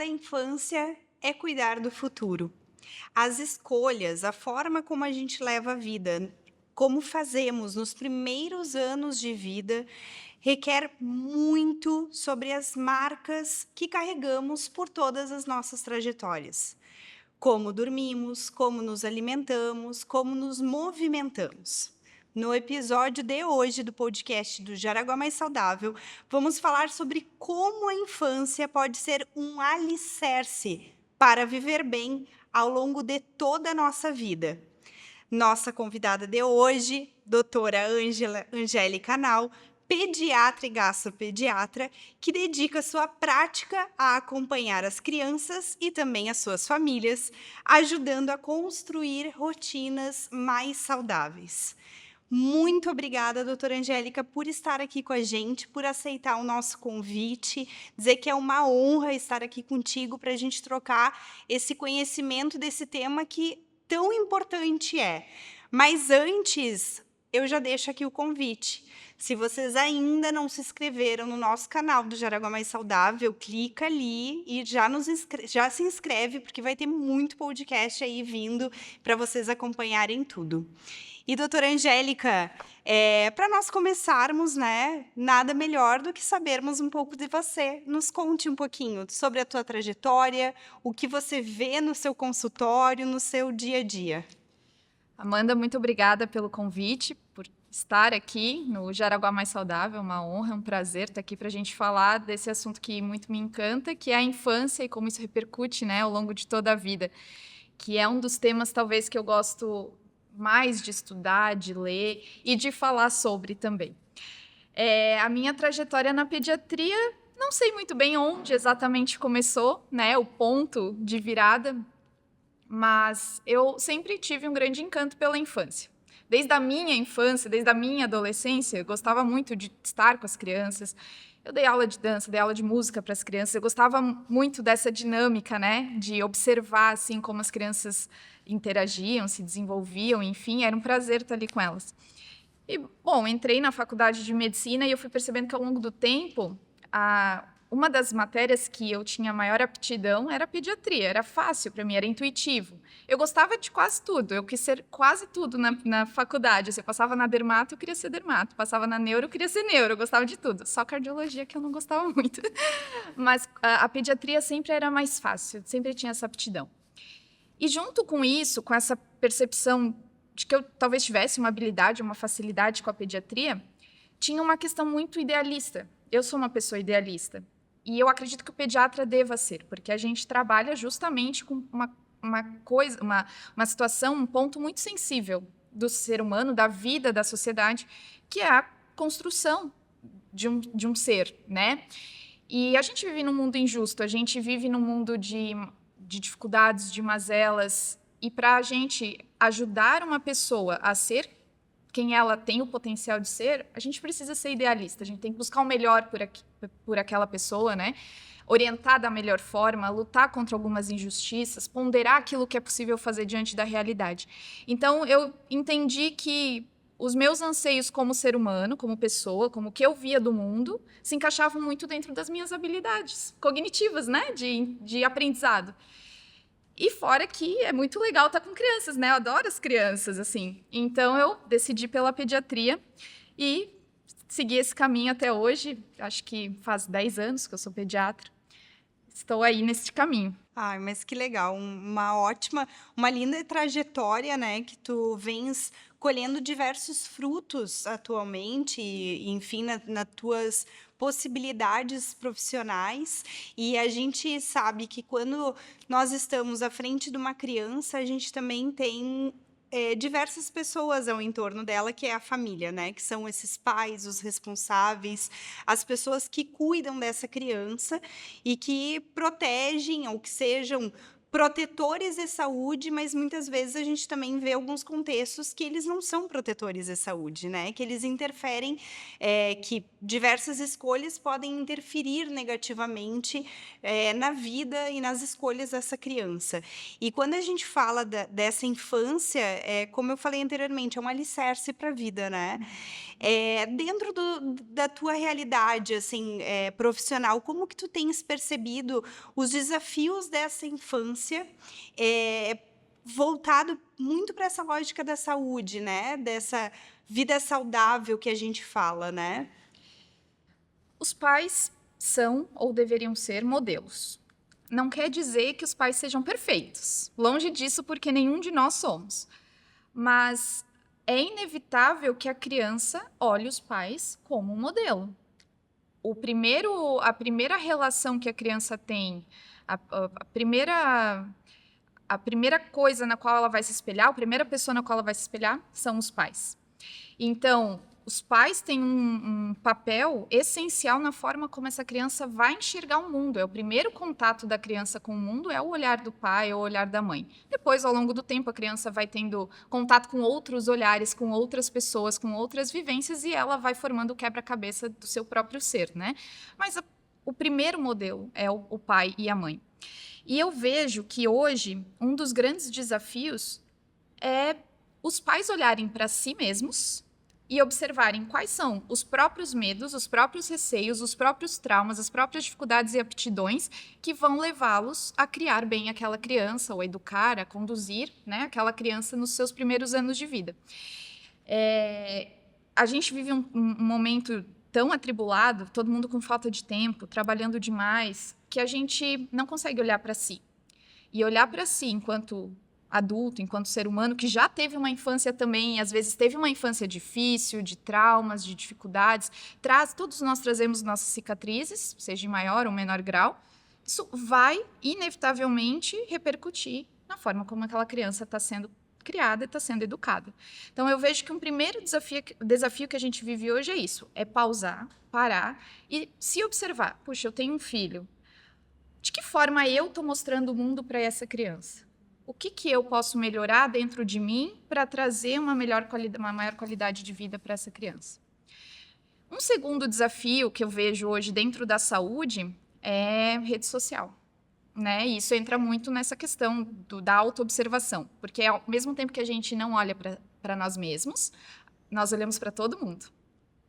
da infância é cuidar do futuro. As escolhas, a forma como a gente leva a vida, como fazemos nos primeiros anos de vida, requer muito sobre as marcas que carregamos por todas as nossas trajetórias. Como dormimos, como nos alimentamos, como nos movimentamos. No episódio de hoje do podcast do Jaraguá Mais Saudável, vamos falar sobre como a infância pode ser um alicerce para viver bem ao longo de toda a nossa vida. Nossa convidada de hoje, doutora Angélica Nau, pediatra e gastropediatra, que dedica sua prática a acompanhar as crianças e também as suas famílias, ajudando a construir rotinas mais saudáveis. Muito obrigada, doutora Angélica, por estar aqui com a gente, por aceitar o nosso convite, dizer que é uma honra estar aqui contigo para a gente trocar esse conhecimento desse tema que tão importante é. Mas antes, eu já deixo aqui o convite. Se vocês ainda não se inscreveram no nosso canal do Jaraguá Mais Saudável, clica ali e já se inscreve, porque vai ter muito podcast aí vindo para vocês acompanharem tudo. E, doutora Angélica, para nós começarmos, né, nada melhor do que sabermos um pouco de você. Nos conte um pouquinho sobre a tua trajetória, o que você vê no seu consultório, no seu dia a dia. Amanda, muito obrigada pelo convite, por estar aqui no Jaraguá Mais Saudável. É uma honra, um prazer estar aqui para a gente falar desse assunto que muito me encanta, que é a infância e como isso repercute, né, ao longo de toda a vida, que é um dos temas, talvez, que eu gosto mais de estudar, de ler e de falar sobre também. A minha trajetória na pediatria, não sei muito bem onde exatamente começou, né, o ponto de virada, mas eu sempre tive um grande encanto pela infância. Desde a minha infância, desde a minha adolescência, eu gostava muito de estar com as crianças. Eu dei aula de dança, dei aula de música para as crianças. Eu gostava muito dessa dinâmica, né, de observar assim como as crianças interagiam, se desenvolviam, enfim, era um prazer estar ali com elas. E, bom, entrei na faculdade de medicina e eu fui percebendo que ao longo do tempo, uma das matérias que eu tinha maior aptidão era a pediatria, era fácil para mim, era intuitivo. Eu gostava de quase tudo, eu quis ser quase tudo na faculdade. Assim, eu passava na dermato, eu queria ser dermato, passava na neuro, eu queria ser neuro, eu gostava de tudo. Só cardiologia que eu não gostava muito. Mas a pediatria sempre era mais fácil, sempre tinha essa aptidão. E junto com isso, com essa percepção de que eu talvez tivesse uma habilidade, uma facilidade com a pediatria, tinha uma questão muito idealista. Eu sou uma pessoa idealista. E eu acredito que o pediatra deva ser, porque a gente trabalha justamente com uma situação, um ponto muito sensível do ser humano, da vida, da sociedade, que é a construção de um ser, né? E a gente vive num mundo injusto, a gente vive num mundo de dificuldades, de mazelas, e para a gente ajudar uma pessoa a ser quem ela tem o potencial de ser, a gente precisa ser idealista, a gente tem que buscar o melhor por aquela pessoa, né? Orientar da melhor forma, lutar contra algumas injustiças, ponderar aquilo que é possível fazer diante da realidade. Então, eu entendi que os meus anseios como ser humano, como pessoa, como o que eu via do mundo, se encaixavam muito dentro das minhas habilidades cognitivas, né? De aprendizado. E fora que é muito legal estar com crianças, né? Eu adoro as crianças, assim. Então, eu decidi pela pediatria e segui esse caminho até hoje. Acho que faz 10 anos que eu sou pediatra. Estou aí nesse caminho. Ai, mas que legal, uma ótima, uma linda trajetória, né, que tu vens colhendo diversos frutos atualmente, e, enfim, nas tuas possibilidades profissionais. E a gente sabe que quando nós estamos à frente de uma criança, a gente também tem diversas pessoas ao entorno dela, que é a família, né? Que são esses pais, os responsáveis, as pessoas que cuidam dessa criança e que protegem ou que sejam protetores de saúde, mas muitas vezes a gente também vê alguns contextos que eles não são protetores de saúde, né, que eles interferem, que diversas escolhas podem interferir negativamente, na vida e nas escolhas dessa criança. E quando a gente fala dessa infância, como eu falei anteriormente, é um alicerce para a vida, né. Dentro da tua realidade, assim, profissional, como que tu tens percebido os desafios dessa infância, voltado muito para essa lógica da saúde, né, dessa vida saudável que a gente fala, né? Os pais são ou deveriam ser modelos. Não quer dizer que os pais sejam perfeitos. Longe disso, porque nenhum de nós somos. Mas é inevitável que a criança olhe os pais como um modelo. A primeira relação que a criança tem, a primeira coisa na qual ela vai se espelhar, a primeira pessoa na qual ela vai se espelhar são os pais. Então, os pais têm um papel essencial na forma como essa criança vai enxergar o mundo. É o primeiro contato da criança com o mundo, é o olhar do pai ou o olhar da mãe. Depois, ao longo do tempo, a criança vai tendo contato com outros olhares, com outras pessoas, com outras vivências, e ela vai formando o quebra-cabeça do seu próprio ser, né? Mas o primeiro modelo é o pai e a mãe. E eu vejo que hoje um dos grandes desafios é os pais olharem para si mesmos e observarem quais são os próprios medos, os próprios receios, os próprios traumas, as próprias dificuldades e aptidões que vão levá-los a criar bem aquela criança, ou a educar, a conduzir, né, aquela criança nos seus primeiros anos de vida. A gente vive um momento tão atribulado, todo mundo com falta de tempo, trabalhando demais, que a gente não consegue olhar para si. E olhar para si enquanto adulto, enquanto ser humano, que já teve uma infância também, às vezes teve uma infância difícil, de traumas, de dificuldades, todos nós trazemos nossas cicatrizes, seja em maior ou menor grau, isso vai, inevitavelmente, repercutir na forma como aquela criança está sendo criada e está sendo educada. Então, eu vejo que um primeiro desafio que a gente vive hoje é isso, é pausar, parar e se observar. Puxa, eu tenho um filho. De que forma eu estou mostrando o mundo para essa criança? O que eu posso melhorar dentro de mim para trazer uma maior qualidade de vida para essa criança? Um segundo desafio que eu vejo hoje dentro da saúde é rede social. Né? E isso entra muito nessa questão da autoobservação, porque ao mesmo tempo que a gente não olha para nós mesmos, nós olhamos para todo mundo.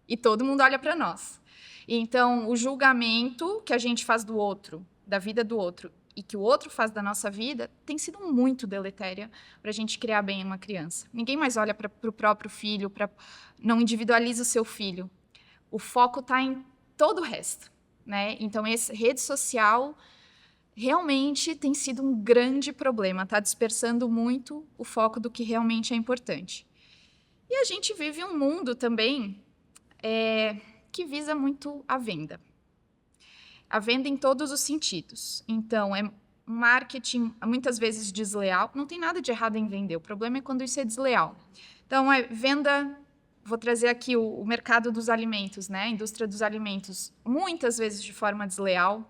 E todo mundo olha para nós. Então, o julgamento que a gente faz do outro, da vida do outro, e que o outro faz da nossa vida, tem sido muito deletéria para a gente criar bem uma criança. Ninguém mais olha para o próprio filho, não individualiza o seu filho. O foco está em todo o resto. Né? Então, essa rede social realmente tem sido um grande problema, está dispersando muito o foco do que realmente é importante. E a gente vive um mundo também que visa muito a venda. A venda em todos os sentidos. Então, é um marketing muitas vezes desleal. Não tem nada de errado em vender, o problema é quando isso é desleal. Então, é venda... Vou trazer aqui o mercado dos alimentos, né? A indústria dos alimentos, muitas vezes de forma desleal.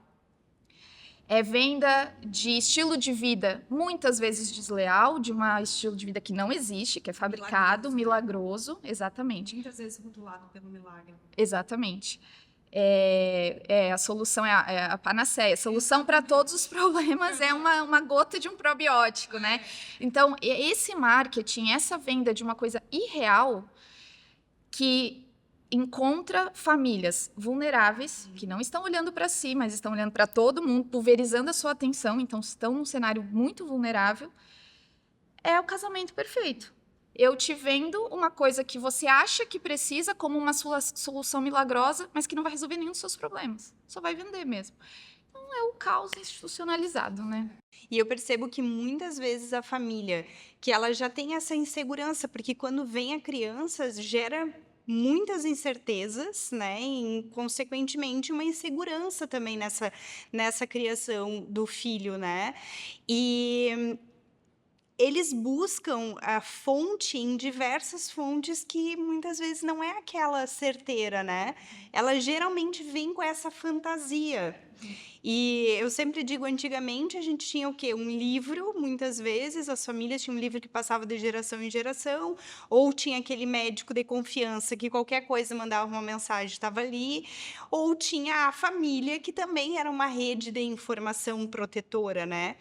É venda de estilo de vida, muitas vezes desleal, de um estilo de vida que não existe, que é fabricado, milagroso, exatamente. Muitas vezes rotulado pelo milagre. Exatamente. A solução é a panaceia. A solução para todos os problemas é uma gota de um probiótico, né? Então, esse marketing, essa venda de uma coisa irreal, que encontra famílias vulneráveis, que não estão olhando para si, mas estão olhando para todo mundo, pulverizando a sua atenção, então estão num cenário muito vulnerável, é o casamento perfeito. Eu te vendo uma coisa que você acha que precisa como uma solução milagrosa, mas que não vai resolver nenhum dos seus problemas. Só vai vender mesmo. Então, é o caos institucionalizado, né? E eu percebo que muitas vezes a família, que ela já tem essa insegurança, porque quando vem a criança, gera muitas incertezas, né? E, consequentemente, uma insegurança também nessa criação do filho, né? E eles buscam a fonte em diversas fontes que muitas vezes não é aquela certeira, né? Ela geralmente vem com essa fantasia. E eu sempre digo, antigamente a gente tinha o quê? Um livro, muitas vezes, as famílias tinham um livro que passava de geração em geração, ou tinha aquele médico de confiança que qualquer coisa mandava uma mensagem, estava ali, ou tinha a família, que também era uma rede de informação protetora, né?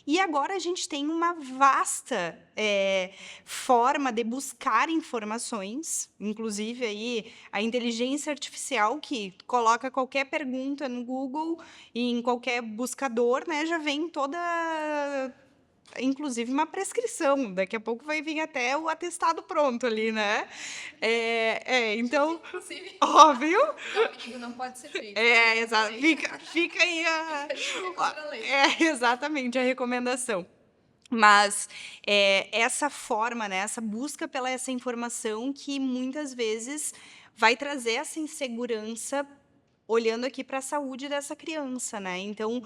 E agora a gente tem uma vasta forma de buscar informações, inclusive aí a inteligência artificial que coloca qualquer pergunta no Google e em qualquer buscador, né, já vem toda, inclusive uma prescrição. Daqui a pouco vai vir até o atestado pronto ali, né? Então, Inclusive, óbvio. não pode ser feito. Exato. Fica aí exatamente a recomendação. Mas essa forma, né, essa busca pela essa informação que muitas vezes vai trazer essa insegurança olhando aqui para a saúde dessa criança, né? Então,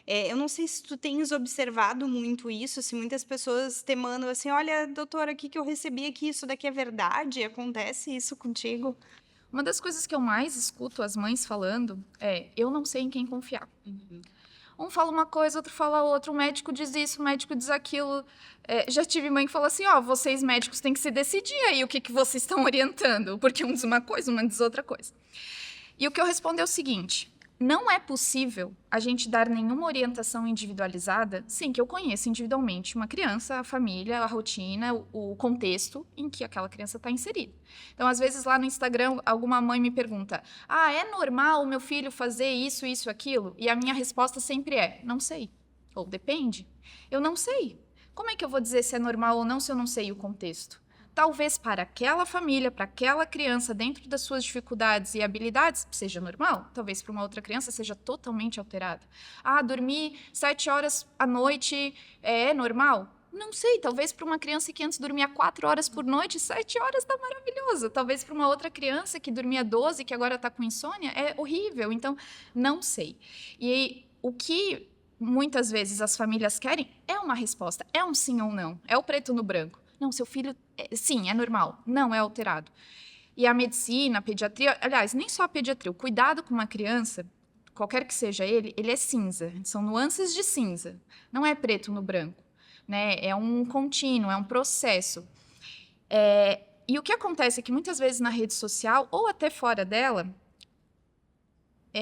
eu não sei se tu tens observado muito isso, se muitas pessoas te mandam assim, olha, doutora, aqui que eu recebi aqui, isso daqui é verdade? Acontece isso contigo? Uma das coisas que eu mais escuto as mães falando é: eu não sei em quem confiar. Um fala uma coisa, outro fala outra, o médico diz isso, o médico diz aquilo. Já tive mãe que falou assim: ó, vocês médicos têm que se decidir aí o que vocês estão orientando, porque um diz uma coisa, uma diz outra coisa. E o que eu respondo é o seguinte: não é possível a gente dar nenhuma orientação individualizada sem que eu conheça individualmente uma criança, a família, a rotina, o contexto em que aquela criança está inserida. Então, às vezes, lá no Instagram, alguma mãe me pergunta: ah, é normal o meu filho fazer isso, isso, aquilo? E a minha resposta sempre é: não sei. Ou depende. Eu não sei. Como é que eu vou dizer se é normal ou não se eu não sei o contexto? Talvez para aquela família, para aquela criança, dentro das suas dificuldades e habilidades, seja normal. Talvez para uma outra criança seja totalmente alterada. Ah, dormir 7 horas à noite é normal? Não sei, talvez para uma criança que antes dormia 4 horas por noite, 7 horas está maravilhoso. Talvez para uma outra criança que dormia 12, que agora está com insônia, é horrível. Então, não sei. E o que muitas vezes as famílias querem é uma resposta, é um sim ou não, é o preto no branco. Não, seu filho, sim, é normal, não é alterado. E a medicina, a pediatria, aliás, nem só a pediatria, o cuidado com uma criança, qualquer que seja ele é cinza, são nuances de cinza, não é preto no branco, né? É um contínuo, é um processo. E o que acontece é que muitas vezes na rede social, ou até fora dela,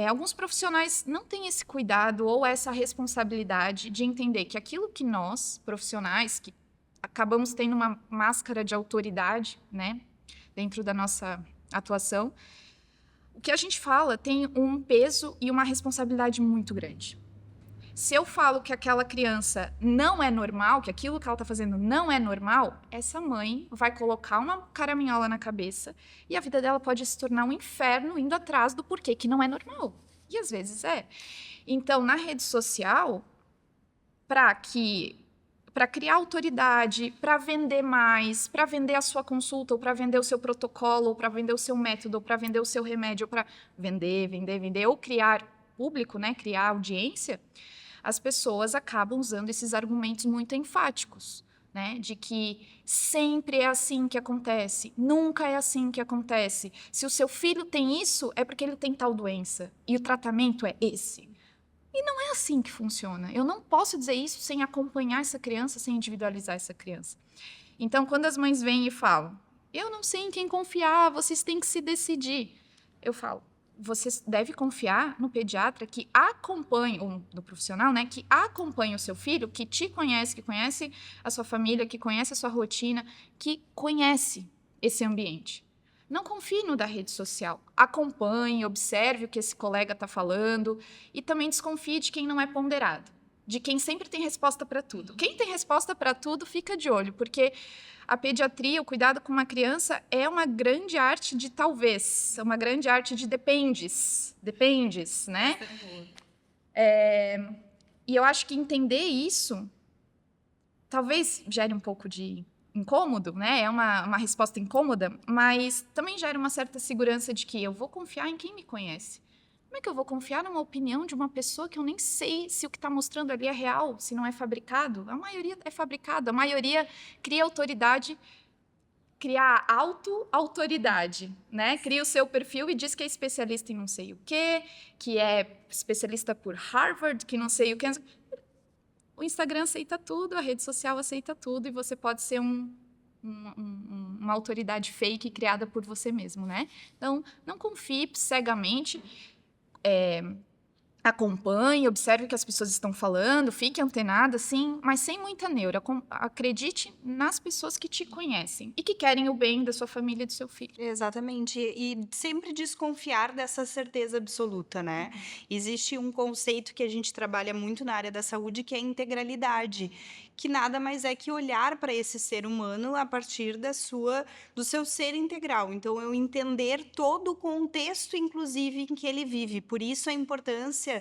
alguns profissionais não têm esse cuidado ou essa responsabilidade de entender que aquilo que nós, profissionais, que acabamos tendo uma máscara de autoridade, né, dentro da nossa atuação, o que a gente fala tem um peso e uma responsabilidade muito grande. Se eu falo que aquela criança não é normal, que aquilo que ela está fazendo não é normal, essa mãe vai colocar uma caraminhola na cabeça e a vida dela pode se tornar um inferno indo atrás do porquê que não é normal. E às vezes é. Então, na rede social, para criar autoridade, para vender mais, para vender a sua consulta, ou para vender o seu protocolo, ou para vender o seu método, ou para vender o seu remédio, para vender, ou criar público, né, criar audiência, as pessoas acabam usando esses argumentos muito enfáticos, né, de que sempre é assim que acontece, nunca é assim que acontece. Se o seu filho tem isso, é porque ele tem tal doença, e o tratamento é esse. E não é assim que funciona. Eu não posso dizer isso sem acompanhar essa criança, sem individualizar essa criança. Então, quando as mães vêm e falam: eu não sei em quem confiar, vocês têm que se decidir. Eu falo: você deve confiar no pediatra que acompanha, ou no profissional, né, que acompanha o seu filho, que te conhece, que conhece a sua família, que conhece a sua rotina, que conhece esse ambiente. Não confie no da rede social. Acompanhe, observe o que esse colega está falando e também desconfie de quem não é ponderado, de quem sempre tem resposta para tudo. Quem tem resposta para tudo, fica de olho, porque a pediatria, o cuidado com uma criança é uma grande arte de talvez, uma grande arte de dependes, né? E eu acho que entender isso talvez gere um pouco de incômodo, né? É uma resposta incômoda, mas também gera uma certa segurança de que eu vou confiar em quem me conhece. Como é que eu vou confiar numa opinião de uma pessoa que eu nem sei se o que está mostrando ali é real, se não é fabricado? A maioria é fabricado, a maioria cria autoridade criar autoridade, né? Cria o seu perfil e diz que é especialista em não sei o quê, que é especialista por Harvard, que não sei o quê. O Instagram aceita tudo, a rede social aceita tudo, e você pode ser uma autoridade fake criada por você mesmo, né? Então, não confie cegamente, acompanhe, observe o que as pessoas estão falando, fique antenada, sim, mas sem muita neura. Acredite nas pessoas que te conhecem e que querem o bem da sua família e do seu filho. Exatamente. E sempre desconfiar dessa certeza absoluta, né? Existe um conceito que a gente trabalha muito na área da saúde, que é a integralidade, que nada mais é que olhar para esse ser humano a partir do seu ser integral. Então, eu entender todo o contexto, inclusive, em que ele vive. Por isso, a importância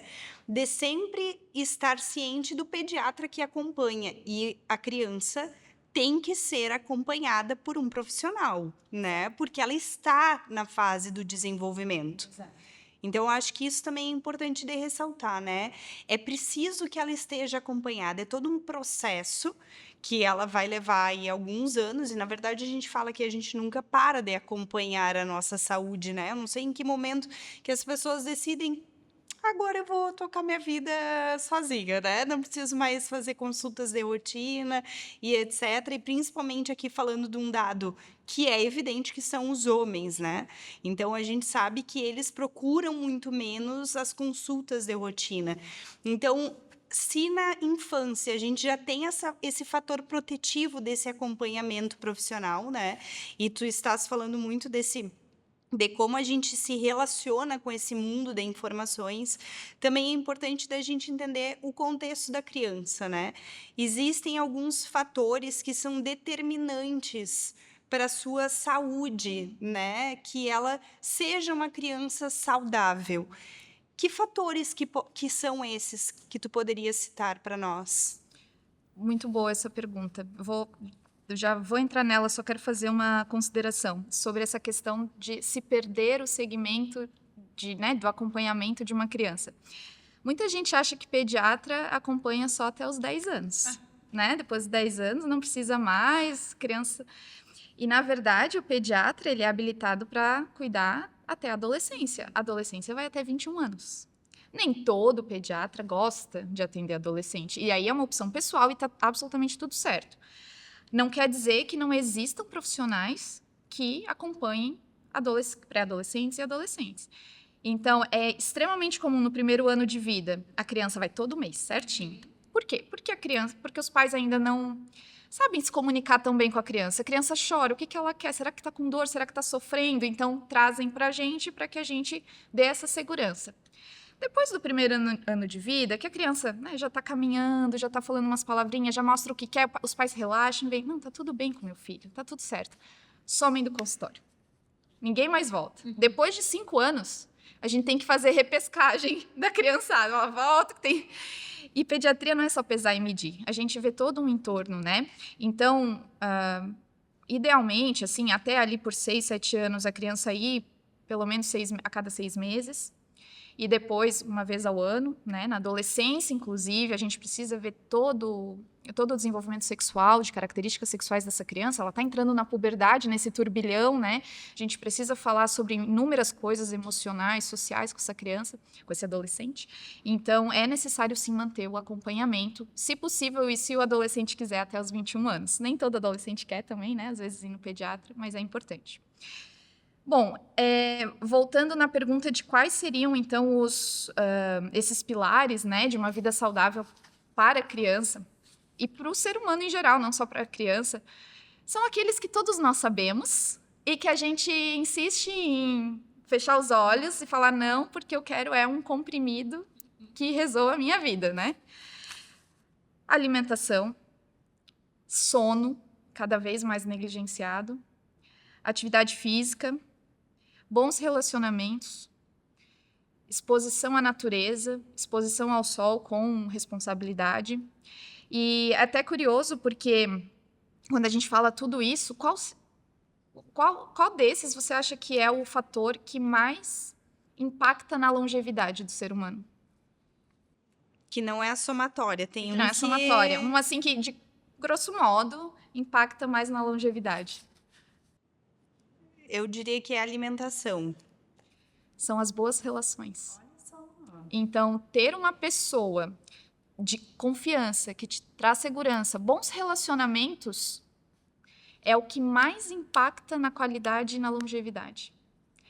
de sempre estar ciente do pediatra que acompanha. E a criança tem que ser acompanhada por um profissional, né? Porque ela está na fase do desenvolvimento. Exato. Então, eu acho que isso também é importante de ressaltar, né? É preciso que ela esteja acompanhada, é todo um processo que ela vai levar aí alguns anos, e na verdade a gente fala que a gente nunca para de acompanhar a nossa saúde, né? Eu não sei em que momento que as pessoas decidem, agora eu vou tocar minha vida sozinha, né? Não preciso mais fazer consultas de rotina e etc. E principalmente aqui falando de um dado que é evidente, que são os homens, né? Então a gente sabe que eles procuram muito menos as consultas de rotina. Então, se na infância a gente já tem esse fator protetivo desse acompanhamento profissional, né? E tu estás falando muito de como a gente se relaciona com esse mundo de informações, também é importante da gente entender o contexto da criança, né? Existem alguns fatores que são determinantes para a sua saúde, né? Que ela seja uma criança saudável. Que fatores que são esses que tu poderia citar para nós? Muito boa essa pergunta. Eu já vou entrar nela, só quero fazer uma consideração sobre essa questão de se perder o segmento do acompanhamento de uma criança. Muita gente acha que pediatra acompanha só até os 10 anos, né? Depois de 10 anos não precisa mais, criança... E, na verdade, o pediatra ele é habilitado para cuidar até a adolescência. A adolescência vai até 21 anos. Nem todo pediatra gosta de atender adolescente. E aí é uma opção pessoal e está absolutamente tudo certo. Não quer dizer que não existam profissionais que acompanhem pré-adolescentes e adolescentes. Então, é extremamente comum no primeiro ano de vida, a criança vai todo mês, certinho. Por quê? Porque os pais ainda não sabem se comunicar tão bem com a criança. A criança chora, o que ela quer? Será que está com dor? Será que está sofrendo? Então, trazem para a gente, para que a gente dê essa segurança. Depois do primeiro ano de vida, que a criança, né, já está caminhando, já está falando umas palavrinhas, já mostra o que quer, os pais relaxam, veem, não, tá tudo bem com meu filho, tá tudo certo. Somem do consultório. Ninguém mais volta. Depois de 5 anos, a gente tem que fazer repescagem da criançada. Ela volta, que tem... E pediatria não é só pesar e medir. A gente vê todo um entorno, né? Então, idealmente, assim, até ali por 6, 7 anos, a criança ir pelo menos a cada 6 meses. E depois, uma vez ao ano, né? Na adolescência, inclusive, a gente precisa ver todo o desenvolvimento sexual, de características sexuais dessa criança. Ela está entrando na puberdade, nesse turbilhão, né? A gente precisa falar sobre inúmeras coisas emocionais, sociais com essa criança, com esse adolescente. Então, é necessário, sim, manter o acompanhamento, se possível, e se o adolescente quiser, até os 21 anos. Nem todo adolescente quer também, né? Às vezes ir no pediatra, mas é importante. Bom, voltando na pergunta de quais seriam, então, esses pilares, né, de uma vida saudável para a criança e para o ser humano em geral, não só para a criança, são aqueles que todos nós sabemos e que a gente insiste em fechar os olhos e falar não, porque eu quero um comprimido que resolva a minha vida, né? Alimentação, sono, cada vez mais negligenciado, atividade física, bons relacionamentos, exposição à natureza, exposição ao sol com responsabilidade. E é até curioso porque quando a gente fala tudo isso, qual desses você acha que é o fator que mais impacta na longevidade do ser humano? Que não é a somatória, tem Que não é que... somatória. Um assim que, de grosso modo, impacta mais na longevidade. eu diria que é a alimentação. São as boas relações. Então, ter uma pessoa de confiança que te traz segurança, bons relacionamentos, é o que mais impacta na qualidade e na longevidade.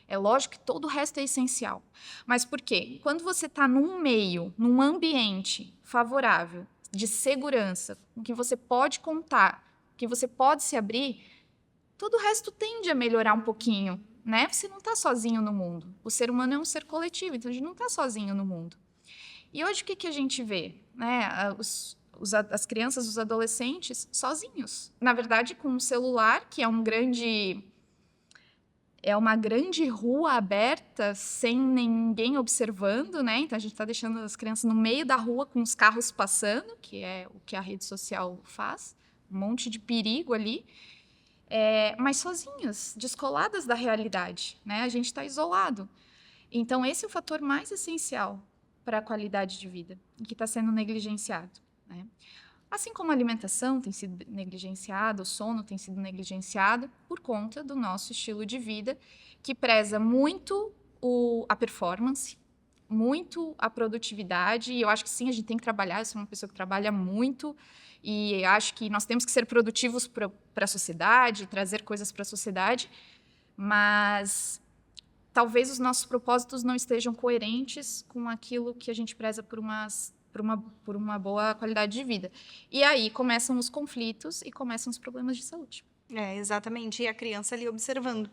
É lógico que todo o resto é essencial. Mas por quê? Quando você está num meio, num ambiente favorável, de segurança, com que você pode contar, que você pode se abrir, todo o resto tende a melhorar um pouquinho, né? Você não está sozinho no mundo. O ser humano é um ser coletivo, então a gente não está sozinho no mundo. E hoje o que a gente vê? Né? As crianças, os adolescentes, sozinhos. Na verdade, com um celular, que é uma grande rua aberta, sem ninguém observando, né? Então a gente está deixando as crianças no meio da rua com os carros passando, que é o que a rede social faz, um monte de perigo ali. Mas sozinhas, descoladas da realidade, né? A gente está isolado. Então, esse é o fator mais essencial para a qualidade de vida, e que está sendo negligenciado, né? Assim como a alimentação tem sido negligenciada, o sono tem sido negligenciado por conta do nosso estilo de vida, que preza muito a performance, muito a produtividade, e eu acho que sim, a gente tem que trabalhar, eu sou uma pessoa que trabalha muito, e acho que nós temos que ser produtivos para a sociedade, trazer coisas para a sociedade, mas talvez os nossos propósitos não estejam coerentes com aquilo que a gente preza por uma boa qualidade de vida. E aí começam os conflitos e começam os problemas de saúde. Exatamente. E a criança ali observando.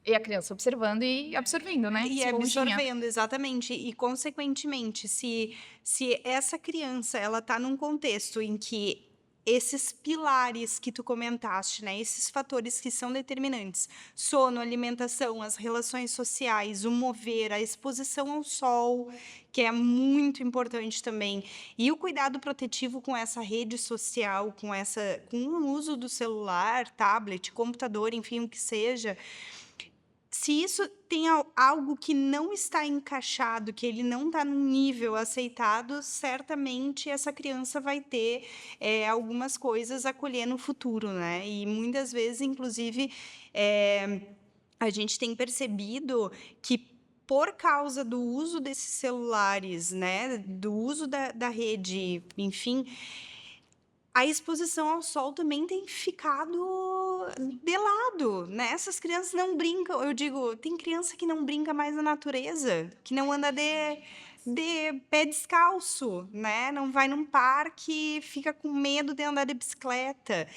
E a criança observando e absorvendo, né? E Esponjinha. absorvendo, exatamente. E, consequentemente, se essa criança ela tá num contexto em que esses pilares que tu comentaste, né, esses fatores que são determinantes, sono, alimentação, as relações sociais, o mover, a exposição ao sol, que é muito importante também, e o cuidado protetivo com essa rede social, com o uso do celular, tablet, computador, enfim, o que seja. Se isso tem algo que não está encaixado, que ele não está num nível aceitado, certamente essa criança vai ter algumas coisas a colher no futuro, né? E muitas vezes, inclusive, a gente tem percebido que por causa do uso desses celulares, né, do uso da rede, enfim, a exposição ao sol também tem ficado de lado, né? Essas crianças não brincam. Eu digo, tem criança que não brinca mais na natureza, que não anda de pé descalço, né? Não vai num parque, fica com medo de andar de bicicleta.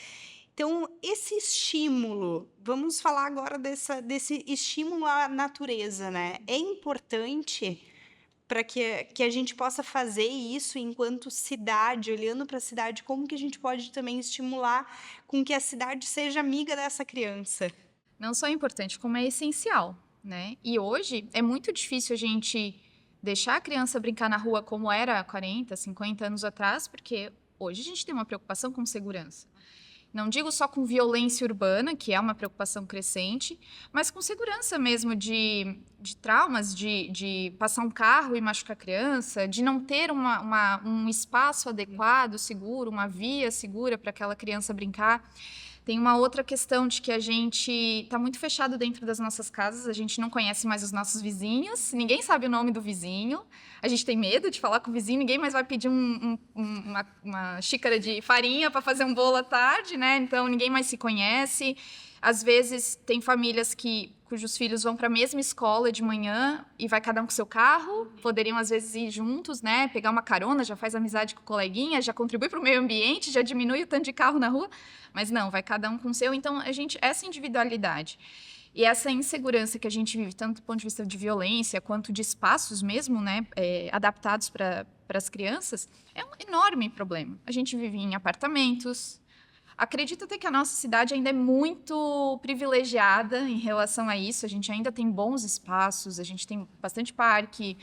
Então, esse estímulo, vamos falar agora desse estímulo à natureza, né? É importante para que a gente possa fazer isso enquanto cidade, olhando para a cidade, como que a gente pode também estimular com que a cidade seja amiga dessa criança. Não só é importante, como é essencial, né? E hoje é muito difícil a gente deixar a criança brincar na rua como era há 40, 50 anos atrás, porque hoje a gente tem uma preocupação com segurança. Não digo só com violência urbana, que é uma preocupação crescente, mas com segurança mesmo de traumas, de passar um carro e machucar a criança, de não ter um espaço adequado, seguro, uma via segura para aquela criança brincar. Tem uma outra questão de que a gente está muito fechado dentro das nossas casas, a gente não conhece mais os nossos vizinhos, ninguém sabe o nome do vizinho, a gente tem medo de falar com o vizinho, ninguém mais vai pedir uma xícara de farinha para fazer um bolo à tarde, né? Então ninguém mais se conhece. Às vezes tem famílias cujos filhos vão para a mesma escola de manhã e vai cada um com seu carro, poderiam às vezes ir juntos, né? Pegar uma carona, já faz amizade com o coleguinha, já contribui para o meio ambiente, já diminui o tanto de carro na rua, mas não, vai cada um com o seu. Então essa individualidade e essa insegurança que a gente vive, tanto do ponto de vista de violência quanto de espaços mesmo, né, adaptados para as crianças, é um enorme problema. A gente vive em apartamentos. Acredito até que a nossa cidade ainda é muito privilegiada em relação a isso. A gente ainda tem bons espaços, a gente tem bastante parque,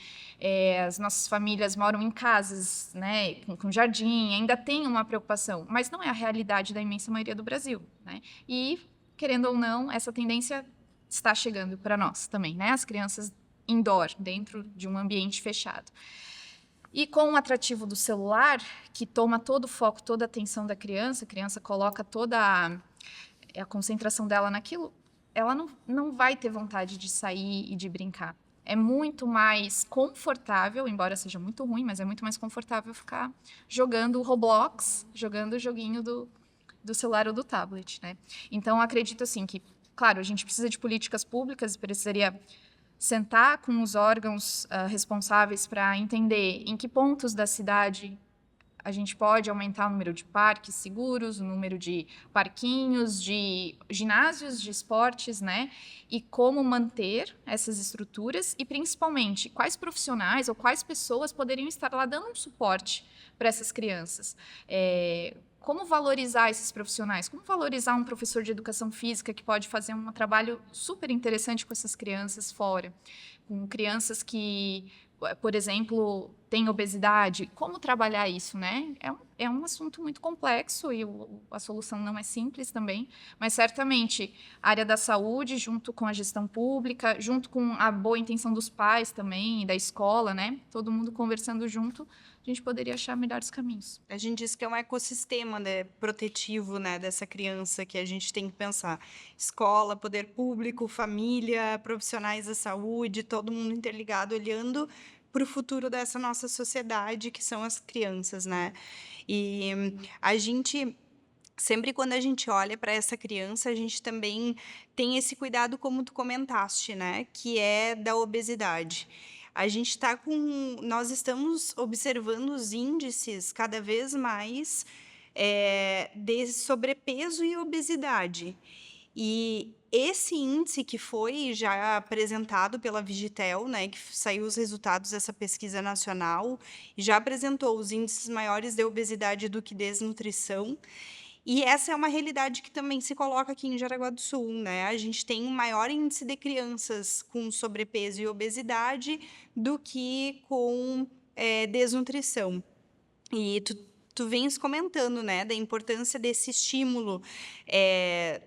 as nossas famílias moram em casas, né, com jardim, ainda tem uma preocupação, mas não é a realidade da imensa maioria do Brasil, né? E, querendo ou não, essa tendência está chegando para nós também, né? As crianças indoor, dentro de um ambiente fechado. E com o atrativo do celular, que toma todo o foco, toda a atenção da criança, a criança coloca toda a concentração dela naquilo, ela não vai ter vontade de sair e de brincar. É muito mais confortável, embora seja muito ruim, mas é muito mais confortável ficar jogando Roblox, jogando o joguinho do celular ou do tablet, né? Então, acredito assim que, claro, a gente precisa de políticas públicas, precisaria sentar com os órgãos responsáveis para entender em que pontos da cidade a gente pode aumentar o número de parques seguros, o número de parquinhos, de ginásios de esportes, né? E como manter essas estruturas e, principalmente, quais profissionais ou quais pessoas poderiam estar lá dando um suporte para essas crianças. Como valorizar esses profissionais? Como valorizar um professor de educação física que pode fazer um trabalho super interessante com essas crianças fora? Com crianças que, por exemplo, têm obesidade. Como trabalhar isso, né? É um assunto muito complexo e a solução não é simples também, mas certamente a área da saúde, junto com a gestão pública, junto com a boa intenção dos pais também, e da escola, né? Todo mundo conversando junto, a gente poderia achar melhores caminhos. A gente diz que é um ecossistema, né, protetivo, né, dessa criança que a gente tem que pensar. Escola, poder público, família, profissionais da saúde, todo mundo interligado, olhando para o futuro dessa nossa sociedade, que são as crianças, né? E a gente, sempre quando a gente olha para essa criança, a gente também tem esse cuidado, como tu comentaste, né? Que é da obesidade. Nós estamos observando os índices cada vez mais de sobrepeso e obesidade. E esse índice que foi já apresentado pela Vigitel, né, que saiu os resultados dessa pesquisa nacional, já apresentou os índices maiores de obesidade do que desnutrição. E essa é uma realidade que também se coloca aqui em Jaraguá do Sul, né? A gente tem um maior índice de crianças com sobrepeso e obesidade do que com desnutrição. E tu vens comentando, né, da importância desse estímulo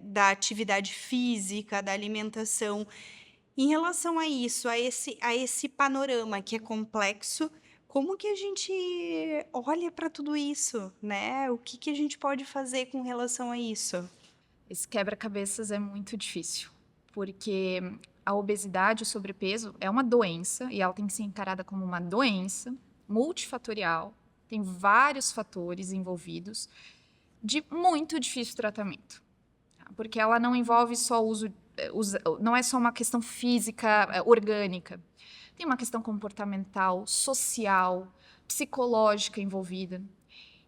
da atividade física, da alimentação. Em relação a isso, a esse panorama que é complexo, como que a gente olha para tudo isso, né? O que a gente pode fazer com relação a isso? Esse quebra-cabeças é muito difícil, porque a obesidade, o sobrepeso, é uma doença e ela tem que ser encarada como uma doença multifatorial, tem vários fatores envolvidos, de muito difícil tratamento, tá? Porque ela não envolve só não é só uma questão física, orgânica, tem uma questão comportamental, social, psicológica envolvida.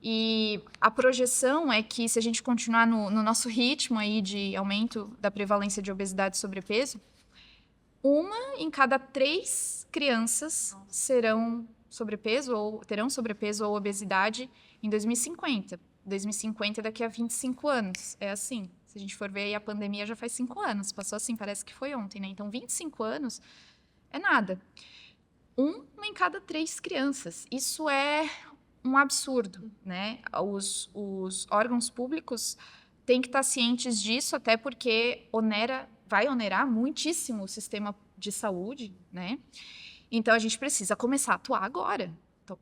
E a projeção é que, se a gente continuar no nosso ritmo aí de aumento da prevalência de obesidade e sobrepeso, 1 em cada 3 crianças terão sobrepeso ou obesidade em 2050. 2050 daqui a 25 anos. É assim. Se a gente for ver aí, a pandemia já faz 5 anos. Passou assim, parece que foi ontem, né? Então, 25 anos é nada. 1 em cada 3 crianças. Isso é um absurdo, né? Os órgãos públicos têm que estar cientes disso, até porque vai onerar muitíssimo o sistema de saúde, né? Então, a gente precisa começar a atuar agora. Então,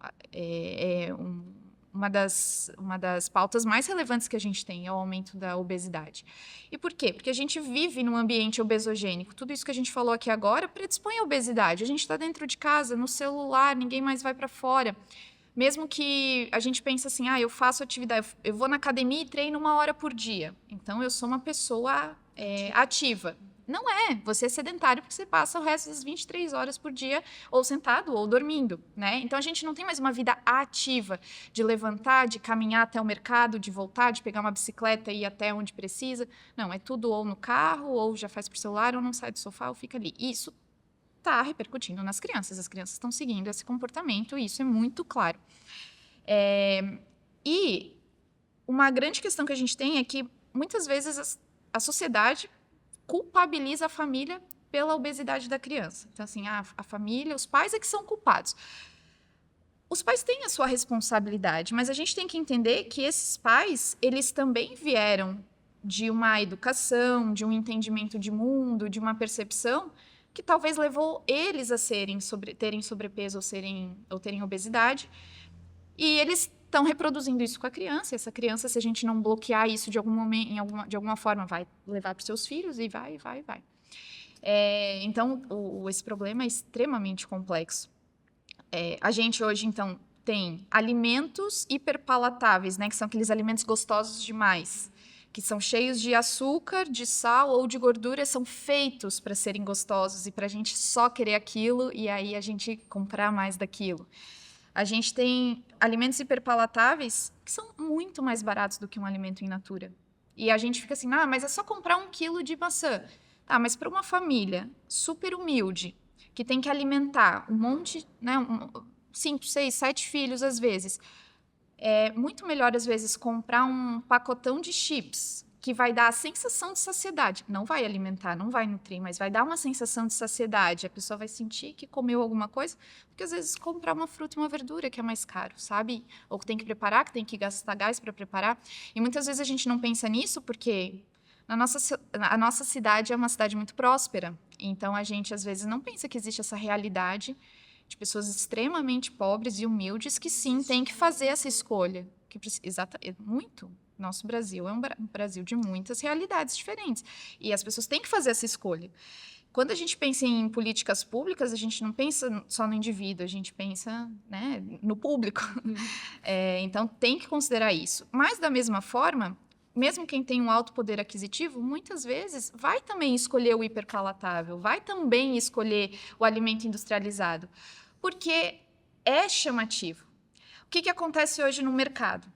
uma das pautas mais relevantes que a gente tem é o aumento da obesidade. E por quê? Porque a gente vive num ambiente obesogênico. Tudo isso que a gente falou aqui agora predispõe à obesidade. A gente está dentro de casa, no celular, ninguém mais vai para fora. Mesmo que a gente pense assim, eu faço atividade, eu vou na academia e treino 1 hora por dia. Então, eu sou uma pessoa ativa. Não é, você é sedentário porque você passa o resto das 23 horas por dia ou sentado ou dormindo, né? Então, a gente não tem mais uma vida ativa de levantar, de caminhar até o mercado, de voltar, de pegar uma bicicleta e ir até onde precisa. Não, é tudo ou no carro, ou já faz por celular, ou não sai do sofá, ou fica ali. Isso está repercutindo nas crianças. As crianças estão seguindo esse comportamento e isso é muito claro. E uma grande questão que a gente tem é que, muitas vezes, a sociedade culpabiliza a família pela obesidade da criança. Então, assim, a família, os pais é que são culpados. Os pais têm a sua responsabilidade, mas a gente tem que entender que esses pais, eles também vieram de uma educação, de um entendimento de mundo, de uma percepção que talvez levou eles a terem sobrepeso ou terem obesidade. E eles estão reproduzindo isso com a criança. E essa criança, se a gente não bloquear isso de algum momento, de alguma forma, vai levar para os seus filhos e vai. Então, esse problema é extremamente complexo. A gente hoje, então, tem alimentos hiperpalatáveis, né? Que são aqueles alimentos gostosos demais, que são cheios de açúcar, de sal ou de gordura, são feitos para serem gostosos e para a gente só querer aquilo e aí a gente comprar mais daquilo. A gente tem alimentos hiperpalatáveis que são muito mais baratos do que um alimento in natura. E a gente fica assim, mas é só comprar 1 quilo de maçã. Tá, mas para uma família super humilde, que tem que alimentar um monte, né, 5, 6, 7 filhos às vezes, é muito melhor às vezes comprar um pacotão de chips que vai dar a sensação de saciedade. Não vai alimentar, não vai nutrir, mas vai dar uma sensação de saciedade. A pessoa vai sentir que comeu alguma coisa, porque às vezes comprar uma fruta e uma verdura que é mais caro, sabe? Ou que tem que preparar, que tem que gastar gás para preparar. E muitas vezes a gente não pensa nisso porque a nossa cidade é uma cidade muito próspera. Então a gente às vezes não pensa que existe essa realidade de pessoas extremamente pobres e humildes que sim têm que fazer essa escolha. Muito. Nosso Brasil é um Brasil de muitas realidades diferentes. E as pessoas têm que fazer essa escolha. Quando a gente pensa em políticas públicas, a gente não pensa só no indivíduo, a gente pensa, né, no público. Então, tem que considerar isso. Mas, da mesma forma, mesmo quem tem um alto poder aquisitivo, muitas vezes vai também escolher o hiperpalatável, vai também escolher o alimento industrializado, porque é chamativo. O que acontece hoje no mercado?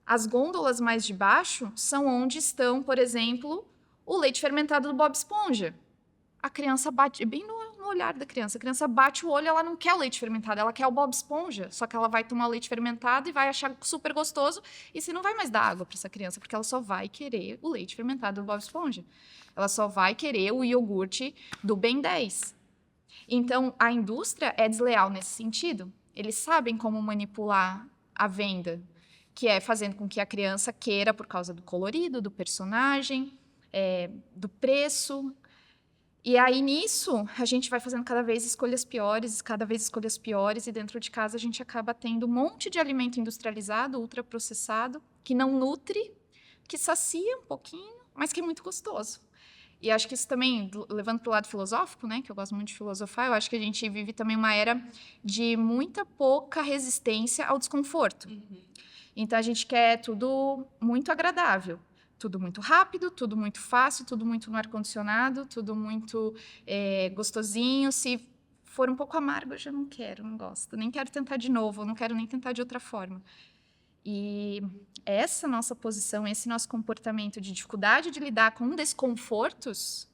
As gôndolas mais de baixo são onde estão, por exemplo, o leite fermentado do Bob Esponja. A criança bate, bem no olhar da criança, a criança bate o olho, ela não quer o leite fermentado, ela quer o Bob Esponja, só que ela vai tomar o leite fermentado e vai achar super gostoso, e você não vai mais dar água para essa criança, porque ela só vai querer o leite fermentado do Bob Esponja. Ela só vai querer o iogurte do Ben 10. Então, a indústria é desleal nesse sentido. Eles sabem como manipular a venda, que é fazendo com que a criança queira por causa do colorido, do personagem, do preço. E aí, nisso, a gente vai fazendo cada vez escolhas piores, e dentro de casa a gente acaba tendo um monte de alimento industrializado, ultraprocessado, que não nutre, que sacia um pouquinho, mas que é muito gostoso. E acho que isso também, levando para o lado filosófico, né, que eu gosto muito de filosofar, eu acho que a gente vive também uma era de muita pouca resistência ao desconforto. Então, a gente quer tudo muito agradável, tudo muito rápido, tudo muito fácil, tudo muito no ar-condicionado, tudo muito gostosinho. Se for um pouco amargo, eu já não quero, não gosto. Nem quero tentar de novo, não quero nem tentar de outra forma. E essa nossa posição, esse nosso comportamento de dificuldade de lidar com desconfortos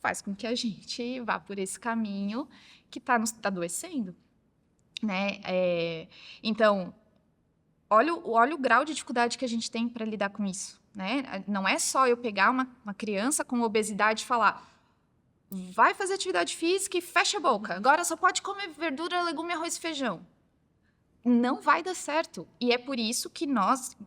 faz com que a gente vá por esse caminho que está nos adoecendo, né? Então, olha o grau de dificuldade que a gente tem para lidar com isso, né? Não é só eu pegar uma criança com obesidade e falar, vai fazer atividade física e fecha a boca, agora só pode comer verdura, legume, arroz e feijão. Não vai dar certo. E é por isso que nós,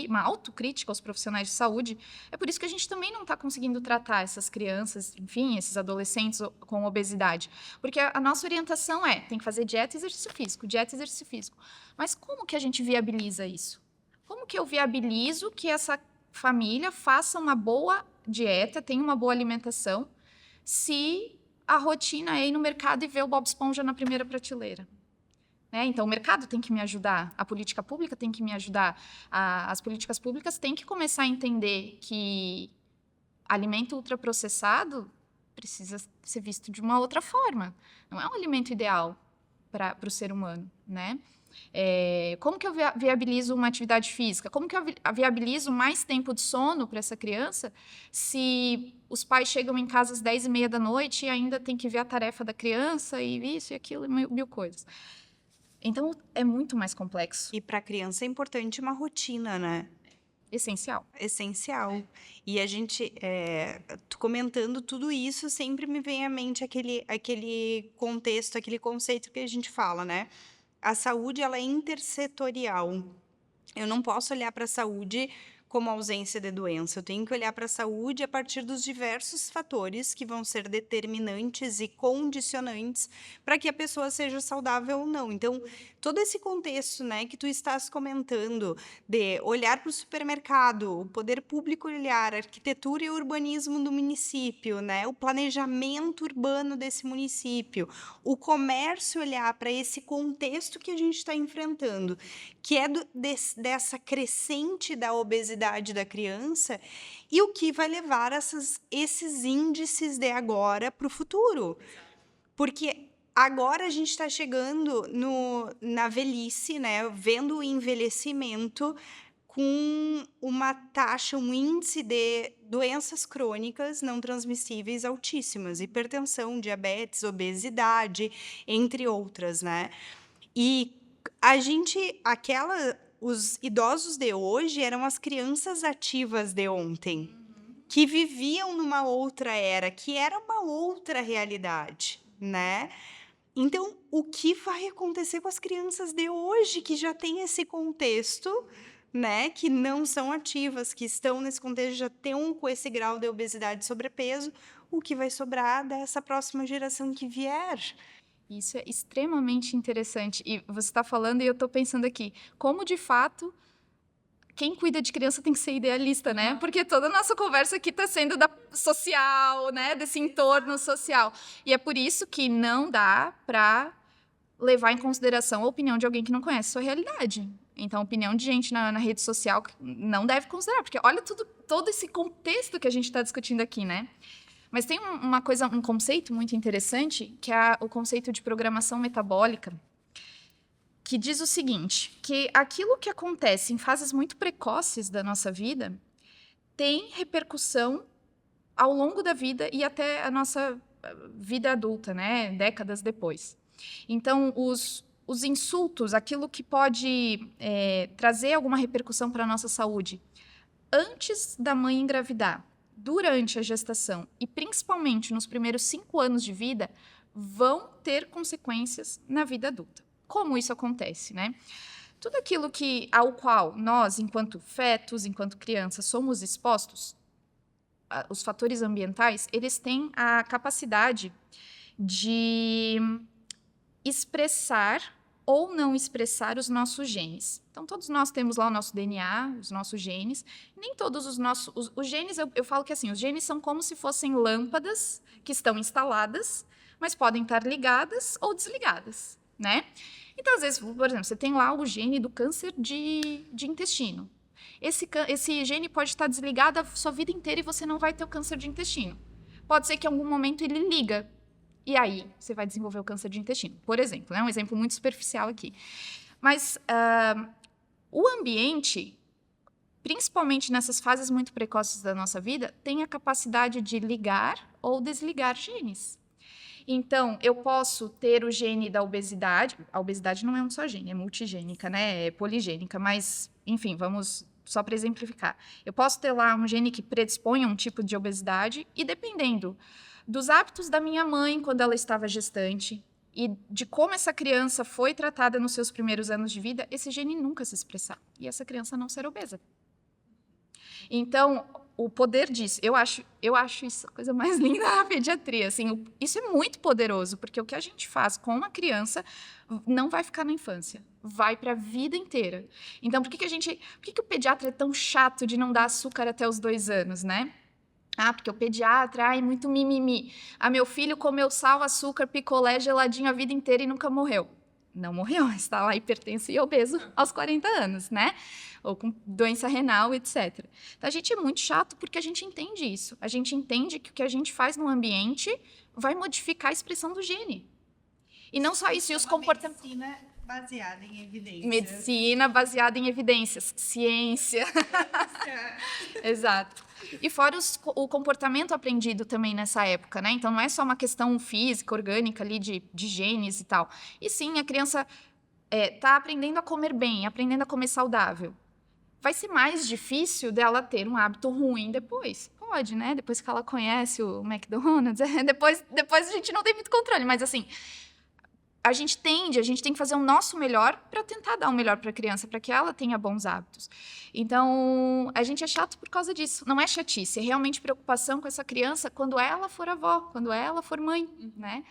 uma autocrítica aos profissionais de saúde, é por isso que a gente também não está conseguindo tratar essas crianças, enfim, esses adolescentes com obesidade. Porque a nossa orientação tem que fazer dieta e exercício físico, dieta e exercício físico. Mas como que a gente viabiliza isso? Como que eu viabilizo que essa família faça uma boa dieta, tenha uma boa alimentação, se a rotina é ir no mercado e ver o Bob Esponja na primeira prateleira? Então, o mercado tem que me ajudar, a política pública tem que me ajudar, as políticas públicas têm que começar a entender que alimento ultraprocessado precisa ser visto de uma outra forma. Não é um alimento ideal para o ser humano, né? Como que eu viabilizo uma atividade física? Como que eu viabilizo mais tempo de sono para essa criança se os pais chegam em casa às 10h30 da noite e ainda tem que ver a tarefa da criança e isso e aquilo e mil coisas? Então, é muito mais complexo. E para a criança é importante uma rotina, né? Essencial. Essencial. E a gente, comentando tudo isso, sempre me vem à mente aquele contexto, aquele conceito que a gente fala, né? A saúde, ela é intersetorial. Eu não posso olhar para a saúde como ausência de doença, eu tenho que olhar para a saúde a partir dos diversos fatores que vão ser determinantes e condicionantes para que a pessoa seja saudável ou não. Então, todo esse contexto, né, que tu estás comentando, de olhar para o supermercado, o poder público olhar, a arquitetura e o urbanismo do município, né, o planejamento urbano desse município, o comércio olhar para esse contexto que a gente está enfrentando, que é dessa crescente da obesidade da criança, e o que vai levar esses índices de agora para o futuro. Porque agora a gente está chegando na velhice, né, vendo o envelhecimento com uma taxa, um índice de doenças crônicas não transmissíveis altíssimas, hipertensão, diabetes, obesidade, entre outras, né? E os idosos de hoje eram as crianças ativas de ontem, que viviam numa outra era, que era uma outra realidade, né? Então, o que vai acontecer com as crianças de hoje, que já têm esse contexto, né? Que não são ativas, que estão nesse contexto, já estão com esse grau de obesidade e sobrepeso, o que vai sobrar dessa próxima geração que vier? Isso é extremamente interessante. E você está falando e eu estou pensando aqui, como de fato quem cuida de criança tem que ser idealista, né? Porque toda a nossa conversa aqui está sendo da social, né? Desse entorno social. E é por isso que não dá para levar em consideração a opinião de alguém que não conhece a sua realidade. Então, a opinião de gente na rede social não deve considerar, porque olha todo esse contexto que a gente está discutindo aqui, né? Mas tem um conceito muito interessante, que é o conceito de programação metabólica, que diz o seguinte, que aquilo que acontece em fases muito precoces da nossa vida tem repercussão ao longo da vida e até a nossa vida adulta, né? Décadas depois. Então, os insultos, aquilo que pode trazer alguma repercussão para a nossa saúde, antes da mãe engravidar, durante a gestação e principalmente nos primeiros 5 anos de vida, vão ter consequências na vida adulta. Como isso acontece, né? Tudo aquilo ao qual nós, enquanto fetos, enquanto crianças, somos expostos, os fatores ambientais, eles têm a capacidade de expressar ou não expressar os nossos genes. Então, todos nós temos lá o nosso DNA, os nossos genes. Nem todos os nossos... Os genes, eu falo que assim, os genes são como se fossem lâmpadas que estão instaladas, mas podem estar ligadas ou desligadas, né? Então, às vezes, por exemplo, você tem lá o gene do câncer de intestino. Esse gene pode estar desligado a sua vida inteira e você não vai ter o câncer de intestino. Pode ser que em algum momento ele liga. E aí, você vai desenvolver o câncer de intestino, por exemplo. É um exemplo muito superficial aqui. Mas o ambiente, principalmente nessas fases muito precoces da nossa vida, tem a capacidade de ligar ou desligar genes. Então, eu posso ter o gene da obesidade. A obesidade não é um só gene, é multigênica, né? É poligênica, mas, enfim, vamos só para exemplificar. Eu posso ter lá um gene que predispõe a um tipo de obesidade e, dependendo dos hábitos da minha mãe quando ela estava gestante e de como essa criança foi tratada nos seus primeiros anos de vida, esse gene nunca se expressar e essa criança não ser obesa. Então, o poder disso, eu acho isso a coisa mais linda da pediatria, assim, isso é muito poderoso, porque o que a gente faz com uma criança não vai ficar na infância, vai para a vida inteira. Então, por que o pediatra é tão chato de não dar açúcar até os 2 anos, né? Porque o pediatra, muito mimimi. Meu filho comeu sal, açúcar, picolé, geladinho a vida inteira e nunca morreu. Não morreu, está lá hipertenso e obeso aos 40 anos, né? Ou com doença renal, etc. Então, a gente é muito chato porque a gente entende isso. A gente entende que o que a gente faz no ambiente vai modificar a expressão do gene. E não só isso, e os comportamentos... Medicina baseada em evidências. Medicina baseada em evidências. Ciência. Exato. E fora o comportamento aprendido também nessa época, né? Então, não é só uma questão física, orgânica ali de genes e tal. E sim, a criança está aprendendo a comer bem, aprendendo a comer saudável. Vai ser mais difícil dela ter um hábito ruim depois. Pode, né? Depois que ela conhece o McDonald's, depois a gente não tem muito controle. Mas, assim, a gente tem que fazer o nosso melhor para tentar dar o melhor para a criança, para que ela tenha bons hábitos. Então, a gente é chato por causa disso. Não é chatice, é realmente preocupação com essa criança quando ela for avó, quando ela for mãe, né?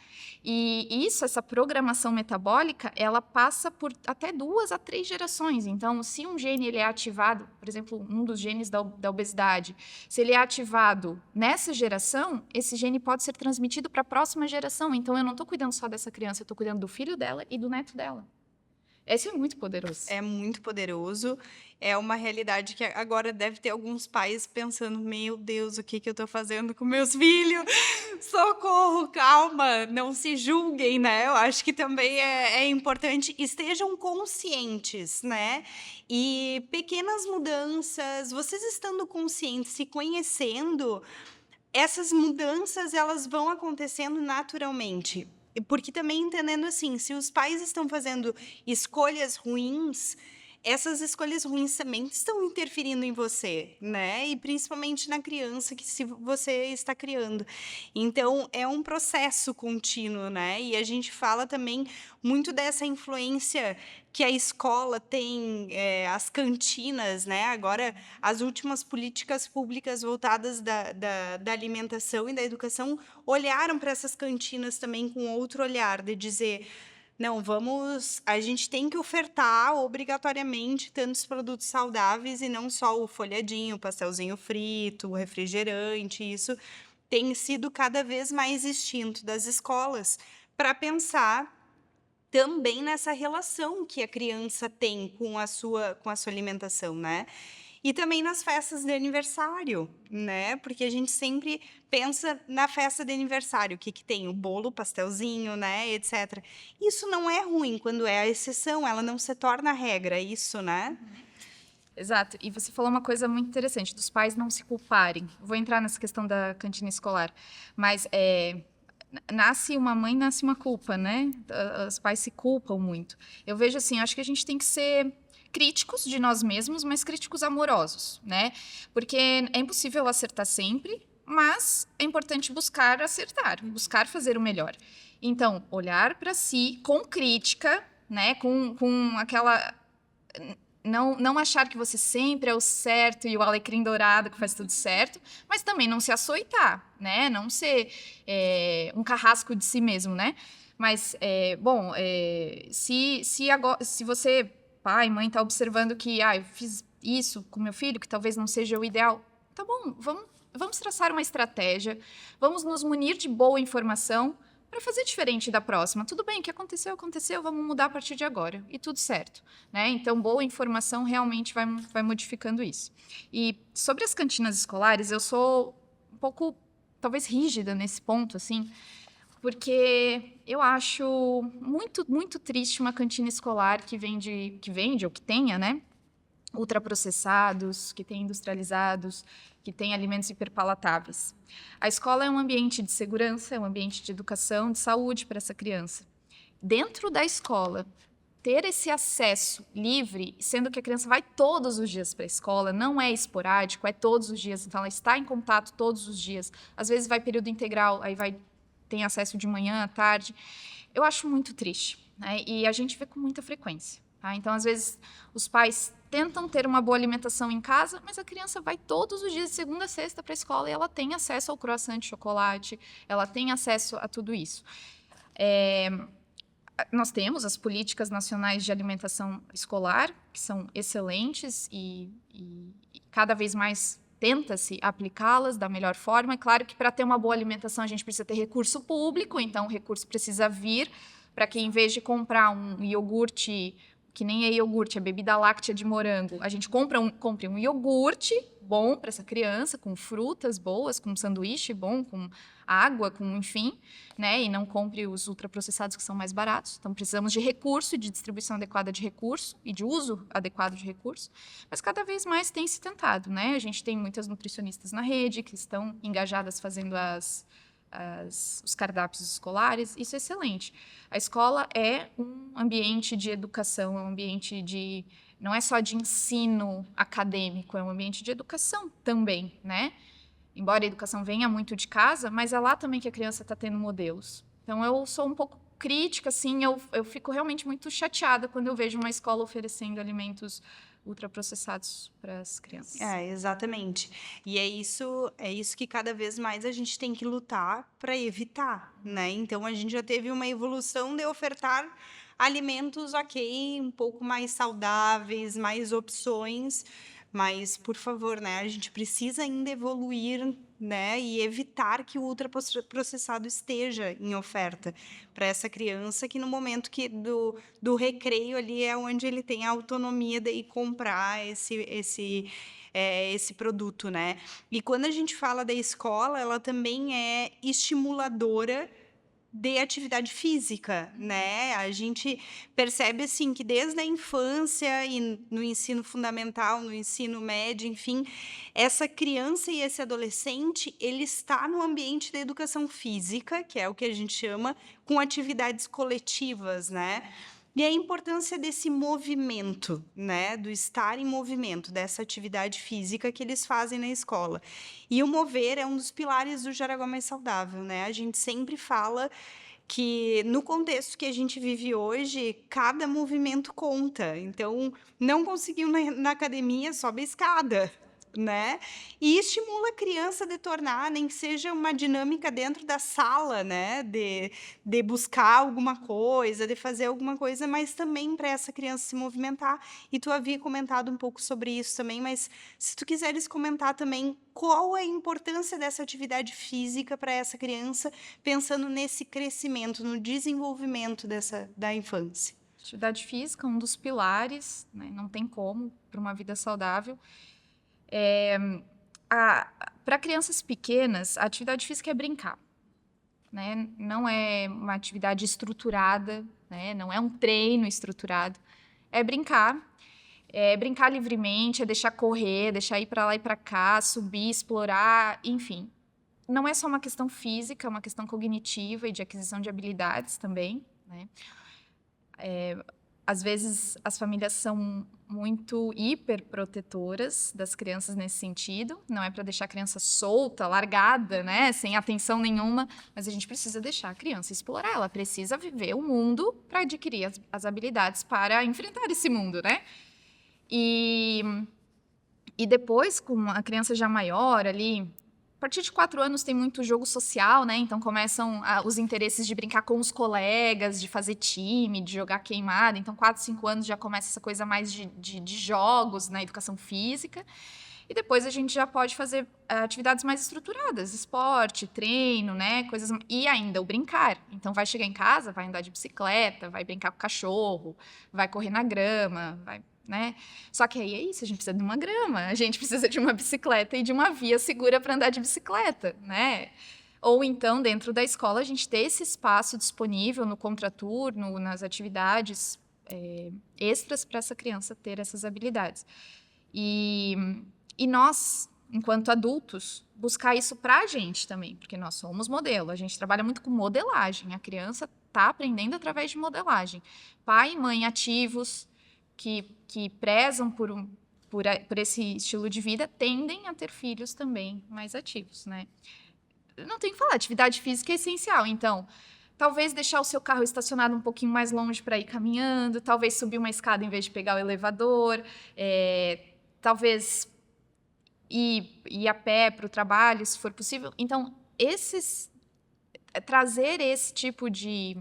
E essa programação metabólica, ela passa por até 2 a 3 gerações. Então, se um gene ele é ativado, por exemplo, um dos genes da obesidade, se ele é ativado nessa geração, esse gene pode ser transmitido para a próxima geração. Então, eu não estou cuidando só dessa criança, eu estou cuidando do filho dela e do neto dela. Esse é muito poderoso. É muito poderoso. É uma realidade que agora deve ter alguns pais pensando: meu Deus, o que eu estou fazendo com meus filhos? Socorro, calma, não se julguem, né? Eu acho que também é importante, estejam conscientes, né? E pequenas mudanças, vocês estando conscientes, se conhecendo, essas mudanças elas vão acontecendo naturalmente. Porque também entendendo assim, se os pais estão fazendo escolhas ruins, essas escolhas ruins também estão interferindo em você, né? E principalmente na criança que se você está criando. Então, é um processo contínuo, né? E a gente fala também muito dessa influência que a escola tem, as cantinas, né? Agora, as últimas políticas públicas voltadas da alimentação e da educação olharam para essas cantinas também com outro olhar, de dizer: não, a gente tem que ofertar obrigatoriamente tantos produtos saudáveis e não só o folhadinho, o pastelzinho frito, o refrigerante. Isso tem sido cada vez mais extinto das escolas para pensar também nessa relação que a criança tem com a sua alimentação, né? E também nas festas de aniversário, né? Porque a gente sempre pensa na festa de aniversário, o que que tem? O bolo, o pastelzinho, né? Etc. Isso não é ruim quando é a exceção, ela não se torna a regra, isso, né? Exato. E você falou uma coisa muito interessante, dos pais não se culparem. Vou entrar nessa questão da cantina escolar. Mas nasce uma mãe, nasce uma culpa, né? Os pais se culpam muito. Eu vejo assim, acho que a gente tem que ser críticos de nós mesmos, mas críticos amorosos, né? Porque é impossível acertar sempre, mas é importante buscar acertar, buscar fazer o melhor. Então, olhar para si com crítica, né? Com aquela... Não achar que você sempre é o certo e o alecrim dourado que faz tudo certo, mas também não se açoitar, né? Não ser um carrasco de si mesmo, né? Mas, se você, pai, mãe, está observando que eu fiz isso com meu filho, que talvez não seja o ideal, tá bom, vamos traçar uma estratégia, vamos nos munir de boa informação para fazer diferente da próxima. Tudo bem, o que aconteceu, aconteceu, vamos mudar a partir de agora. E tudo certo, né? Então, boa informação realmente vai modificando isso. E sobre as cantinas escolares, eu sou um pouco, talvez, rígida nesse ponto, assim, porque eu acho muito, muito triste uma cantina escolar que vende ou que tenha, né? Ultraprocessados, que tem industrializados, que tem alimentos hiperpalatáveis. A escola é um ambiente de segurança, é um ambiente de educação, de saúde para essa criança. Dentro da escola, ter esse acesso livre, sendo que a criança vai todos os dias para a escola, não é esporádico, é todos os dias, então ela está em contato todos os dias. Às vezes vai período integral, aí tem acesso de manhã à tarde. Eu acho muito triste, né? E a gente vê com muita frequência. Tá? Então, às vezes, os pais tentam ter uma boa alimentação em casa, mas a criança vai todos os dias, de segunda a sexta, para a escola e ela tem acesso ao croissant de chocolate, ela tem acesso a tudo isso. Nós temos as políticas nacionais de alimentação escolar, que são excelentes e cada vez mais tenta-se aplicá-las da melhor forma. É claro que para ter uma boa alimentação a gente precisa ter recurso público, então o recurso precisa vir para que, em vez de comprar um iogurte, que nem é iogurte, é bebida láctea de morango, a gente compre um iogurte bom para essa criança, com frutas boas, com sanduíche bom, com água, com enfim, né? E não compre os ultraprocessados que são mais baratos. Então, precisamos de recurso, de distribuição adequada de recurso e de uso adequado de recurso. Mas cada vez mais tem se tentado, né? A gente tem muitas nutricionistas na rede que estão engajadas fazendo os cardápios escolares, isso é excelente. A escola é um ambiente de educação, é um ambiente não é só de ensino acadêmico, é um ambiente de educação também, né? Embora a educação venha muito de casa, mas é lá também que a criança está tendo modelos. Então, eu sou um pouco crítica, assim, eu fico realmente muito chateada quando eu vejo uma escola oferecendo alimentos ultraprocessados para as crianças. Exatamente. E é isso que cada vez mais a gente tem que lutar para evitar, né? Então a gente já teve uma evolução de ofertar alimentos, ok, um pouco mais saudáveis, mais opções, mas por favor, né? A gente precisa ainda evoluir, né? E evitar que o ultraprocessado esteja em oferta para essa criança que no momento que do recreio ali é onde ele tem a autonomia de ir comprar esse produto, né? E quando a gente fala da escola, ela também é estimuladora de atividade física, né? A gente percebe assim que desde a infância e no ensino fundamental, no ensino médio, enfim, essa criança e esse adolescente, ele está no ambiente da educação física, que é o que a gente chama, com atividades coletivas, né? E a importância desse movimento, né, do estar em movimento, dessa atividade física que eles fazem na escola. E o mover é um dos pilares do Jaraguá Mais Saudável, né? A gente sempre fala que no contexto que a gente vive hoje, cada movimento conta. Então, não conseguiu na academia, sobe a escada, né? E estimula a criança a tornar, nem que seja uma dinâmica dentro da sala, né? De buscar alguma coisa, de fazer alguma coisa, mas também para essa criança se movimentar. E tu havia comentado um pouco sobre isso também, mas se tu quiseres comentar também qual é a importância dessa atividade física para essa criança, pensando nesse crescimento, no desenvolvimento da infância. Atividade física é um dos pilares, né? Não tem como para uma vida saudável. Para crianças pequenas, a atividade física é brincar, né? Não é uma atividade estruturada, né? Não é um treino estruturado. É brincar livremente, é deixar correr, deixar ir para lá e para cá, subir, explorar, enfim. Não é só uma questão física, é uma questão cognitiva e de aquisição de habilidades também, né? Às vezes, as famílias são muito hiperprotetoras das crianças nesse sentido. Não é para deixar a criança solta, largada, né? Sem atenção nenhuma. Mas a gente precisa deixar a criança explorar. Ela precisa viver o mundo para adquirir as habilidades para enfrentar esse mundo, né? E depois, com a criança já maior ali, a partir de 4 anos tem muito jogo social, né? Então começam os interesses de brincar com os colegas, de fazer time, de jogar queimada. Então 4, 5 anos já começa essa coisa mais de jogos na educação física. E depois a gente já pode fazer atividades mais estruturadas, esporte, treino, né? Coisas. E ainda o brincar. Então vai chegar em casa, vai andar de bicicleta, vai brincar com o cachorro, vai correr na grama, vai. Né? Só que aí é isso, a gente precisa de uma grama, a gente precisa de uma bicicleta e de uma via segura para andar de bicicleta, né? Ou então, dentro da escola, a gente ter esse espaço disponível no contraturno, nas atividades extras para essa criança ter essas habilidades. E nós, enquanto adultos, buscar isso para a gente também, porque nós somos modelo, a gente trabalha muito com modelagem, a criança está aprendendo através de modelagem. Pai e mãe ativos, que prezam por esse estilo de vida, tendem a ter filhos também mais ativos, né? Não tem que falar, atividade física é essencial. Então, talvez deixar o seu carro estacionado um pouquinho mais longe para ir caminhando, talvez subir uma escada em vez de pegar o elevador, talvez ir a pé para o trabalho, se for possível. Então, trazer esse tipo de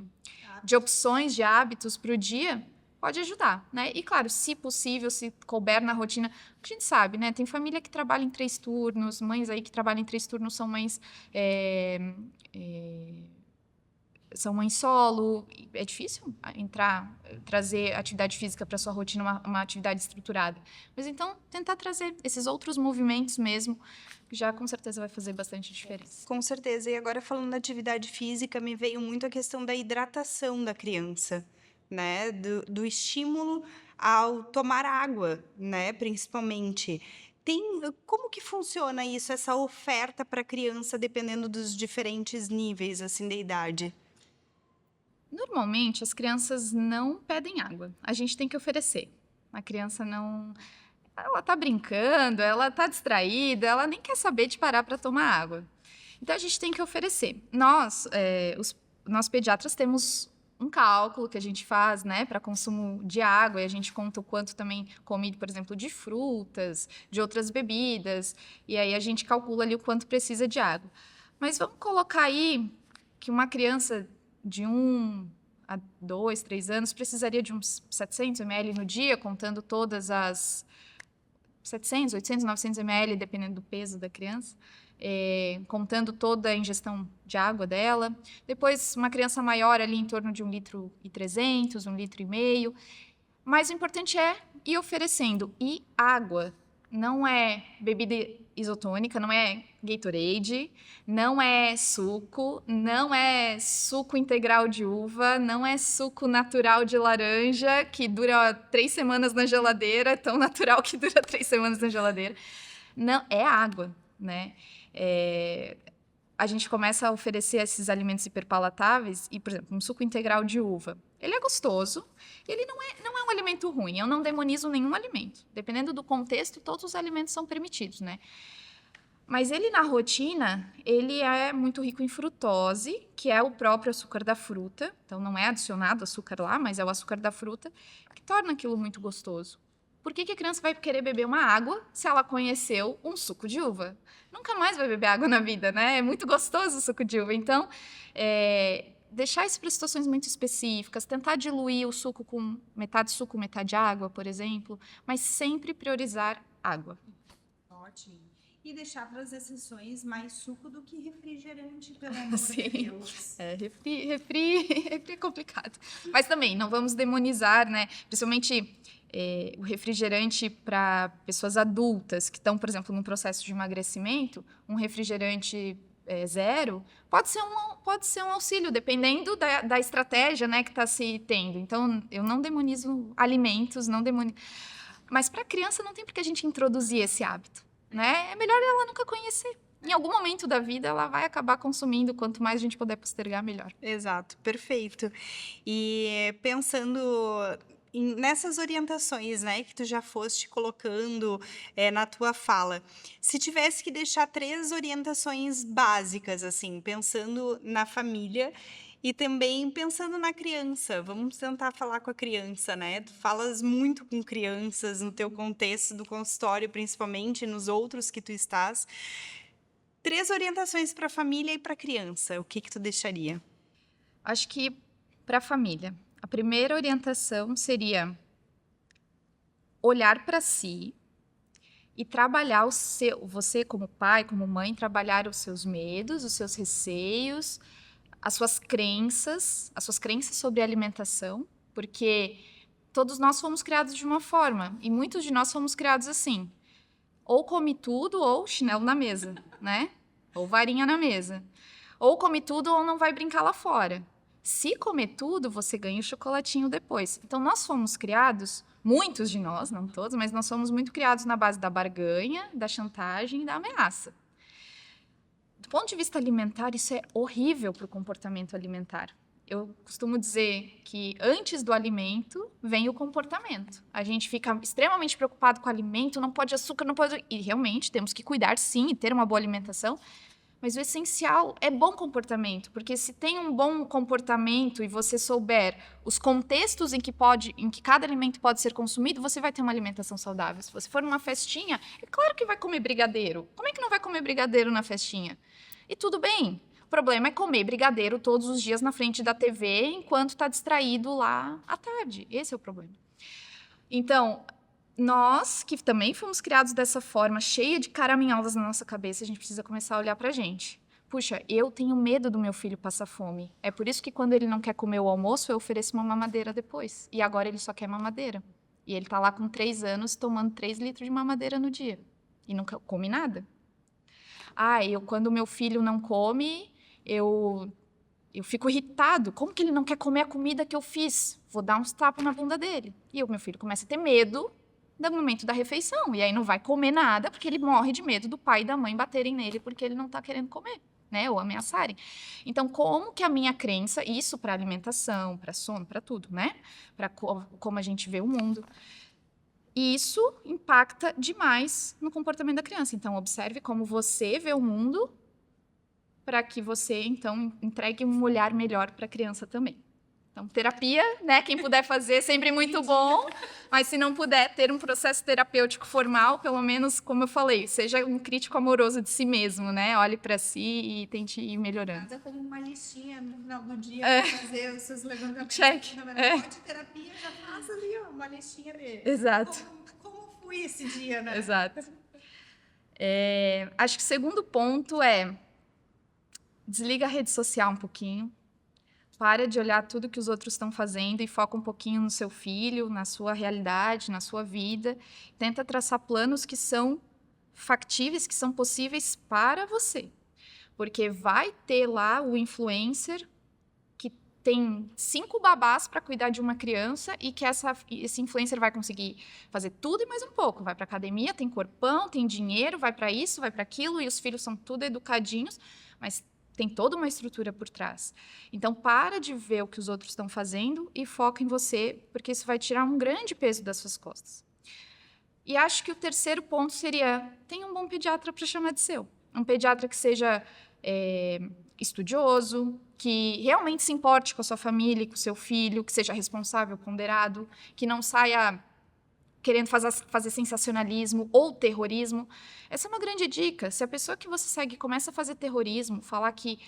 opções, de hábitos para o dia pode ajudar, né? E claro, se possível, se couber na rotina, a gente sabe, né? Tem família que trabalha em 3 turnos, mães aí que trabalham em 3 turnos são mães são mães solo. É difícil trazer atividade física para sua rotina, uma atividade estruturada. Mas então, tentar trazer esses outros movimentos mesmo, já com certeza vai fazer bastante diferença. Com certeza. E agora, falando da atividade física, me veio muito a questão da hidratação da criança, né? Do estímulo ao tomar água, né? Principalmente. Como que funciona isso, essa oferta para a criança, dependendo dos diferentes níveis, assim, de idade? Normalmente, as crianças não pedem água. A gente tem que oferecer. A criança não... Ela está brincando, ela está distraída, ela nem quer saber de parar para tomar água. Então, a gente tem que oferecer. Nós pediatras, temos um cálculo que a gente faz, né, para consumo de água, e a gente conta o quanto também come, por exemplo, de frutas, de outras bebidas, e aí a gente calcula ali o quanto precisa de água. Mas vamos colocar aí que uma criança de 1 a 2, 3 anos precisaria de uns 700 ml no dia, contando todas as 700, 800, 900 ml, dependendo do peso da criança, contando toda a ingestão de água dela. Depois, uma criança maior ali em torno de 1,3 litros, 1,5 litros. Mas o importante é ir oferecendo. E água não é bebida isotônica, não é Gatorade, não é suco integral de uva, não é suco natural de laranja que dura 3 semanas na geladeira, tão natural que dura 3 semanas na geladeira. Não, é água, né? A gente começa a oferecer esses alimentos hiperpalatáveis e, por exemplo, um suco integral de uva. Ele é gostoso, ele não é um alimento ruim, eu não demonizo nenhum alimento. Dependendo do contexto, todos os alimentos são permitidos, né? Mas ele, na rotina, ele é muito rico em frutose, que é o próprio açúcar da fruta. Então, não é adicionado açúcar lá, mas é o açúcar da fruta, que torna aquilo muito gostoso. Por que a criança vai querer beber uma água se ela conheceu um suco de uva? Nunca mais vai beber água na vida, né? É muito gostoso o suco de uva. Então, deixar isso para situações muito específicas, tentar diluir o suco com metade suco, metade água, por exemplo, mas sempre priorizar água. Ótimo. E deixar para as exceções mais suco do que refrigerante, pelo amor de Deus. Refri é complicado. Mas também, não vamos demonizar, né? Principalmente o refrigerante para pessoas adultas que estão, por exemplo, num processo de emagrecimento, um refrigerante zero pode ser um auxílio, dependendo da estratégia, né, que está se tendo. Então, eu não demonizo alimentos, mas para a criança não tem por que a gente introduzir esse hábito, né? É melhor ela nunca conhecer. Em algum momento da vida, ela vai acabar consumindo. Quanto mais a gente puder postergar, melhor. Exato, perfeito. E pensando nessas orientações, né, que tu já foste colocando na tua fala, se tivesse que deixar 3 orientações básicas, assim, pensando na família e também pensando na criança, vamos tentar falar com a criança, né? Tu falas muito com crianças no teu contexto do consultório, principalmente nos outros que tu estás. 3 orientações para a família e para a criança, o que tu deixaria? Acho que para a família, a primeira orientação seria olhar para si e trabalhar você como pai, como mãe, trabalhar os seus medos, os seus receios, as suas crenças sobre a alimentação, porque todos nós fomos criados de uma forma e muitos de nós fomos criados assim: ou come tudo ou chinelo na mesa, né? Ou varinha na mesa. Ou come tudo ou não vai brincar lá fora. Se comer tudo, você ganha o chocolatinho depois. Então, nós fomos criados, muitos de nós, não todos, mas nós somos muito criados na base da barganha, da chantagem e da ameaça. Do ponto de vista alimentar, isso é horrível para o comportamento alimentar. Eu costumo dizer que antes do alimento vem o comportamento. A gente fica extremamente preocupado com o alimento, não pode açúcar, não pode... E realmente temos que cuidar sim e ter uma boa alimentação, mas o essencial é bom comportamento, porque se tem um bom comportamento e você souber os contextos em que cada alimento pode ser consumido, você vai ter uma alimentação saudável. Se você for numa festinha, é claro que vai comer brigadeiro. Como é que não vai comer brigadeiro na festinha? E tudo bem. O problema é comer brigadeiro todos os dias na frente da TV enquanto está distraído lá à tarde. Esse é o problema. Então, nós, que também fomos criados dessa forma, cheia de caraminholas na nossa cabeça, a gente precisa começar a olhar pra gente. Puxa, eu tenho medo do meu filho passar fome. É por isso que quando ele não quer comer o almoço, eu ofereço uma mamadeira depois. E agora ele só quer mamadeira. E ele tá lá com 3 anos tomando 3 litros de mamadeira no dia. E nunca come nada. Quando o meu filho não come, eu fico irritado. Como que ele não quer comer a comida que eu fiz? Vou dar uns tapas na bunda dele. E o meu filho começa a ter medo do momento da refeição. E aí não vai comer nada, porque ele morre de medo do pai e da mãe baterem nele porque ele não está querendo comer, né? Ou ameaçarem. Então, como que a minha crença, isso para alimentação, para sono, para tudo, né? Para como a gente vê o mundo, isso impacta demais no comportamento da criança. Então, observe como você vê o mundo para que você, então, entregue um olhar melhor para a criança também. Então, terapia, né? Quem puder fazer, sempre muito bom. Mas se não puder ter um processo terapêutico formal, pelo menos, como eu falei, seja um crítico amoroso de si mesmo, né? Olhe para si e tente ir melhorando. Nada como uma listinha no final do dia É. para fazer os seus levantamentos. Check. De terapia, já faz ali uma listinha dele. Exato. Como foi esse dia, né? Exato. Acho que o segundo ponto é desliga a rede social um pouquinho. Para de olhar tudo que os outros estão fazendo e foca um pouquinho no seu filho, na sua realidade, na sua vida. Tenta traçar planos que são factíveis, que são possíveis para você. Porque vai ter lá o influencer que tem 5 babás para cuidar de uma criança e que esse influencer vai conseguir fazer tudo e mais um pouco. Vai para academia, tem corpão, tem dinheiro, vai para isso, vai para aquilo, e os filhos são tudo educadinhos, mas tem toda uma estrutura por trás. Então, para de ver o que os outros estão fazendo e foca em você, porque isso vai tirar um grande peso das suas costas. E acho que o terceiro ponto seria, tenha um bom pediatra para chamar de seu. Um pediatra que seja estudioso, que realmente se importe com a sua família, com o seu filho, que seja responsável, ponderado, que não saia querendo fazer sensacionalismo ou terrorismo. Essa é uma grande dica. Se a pessoa que você segue começa a fazer terrorismo, falar que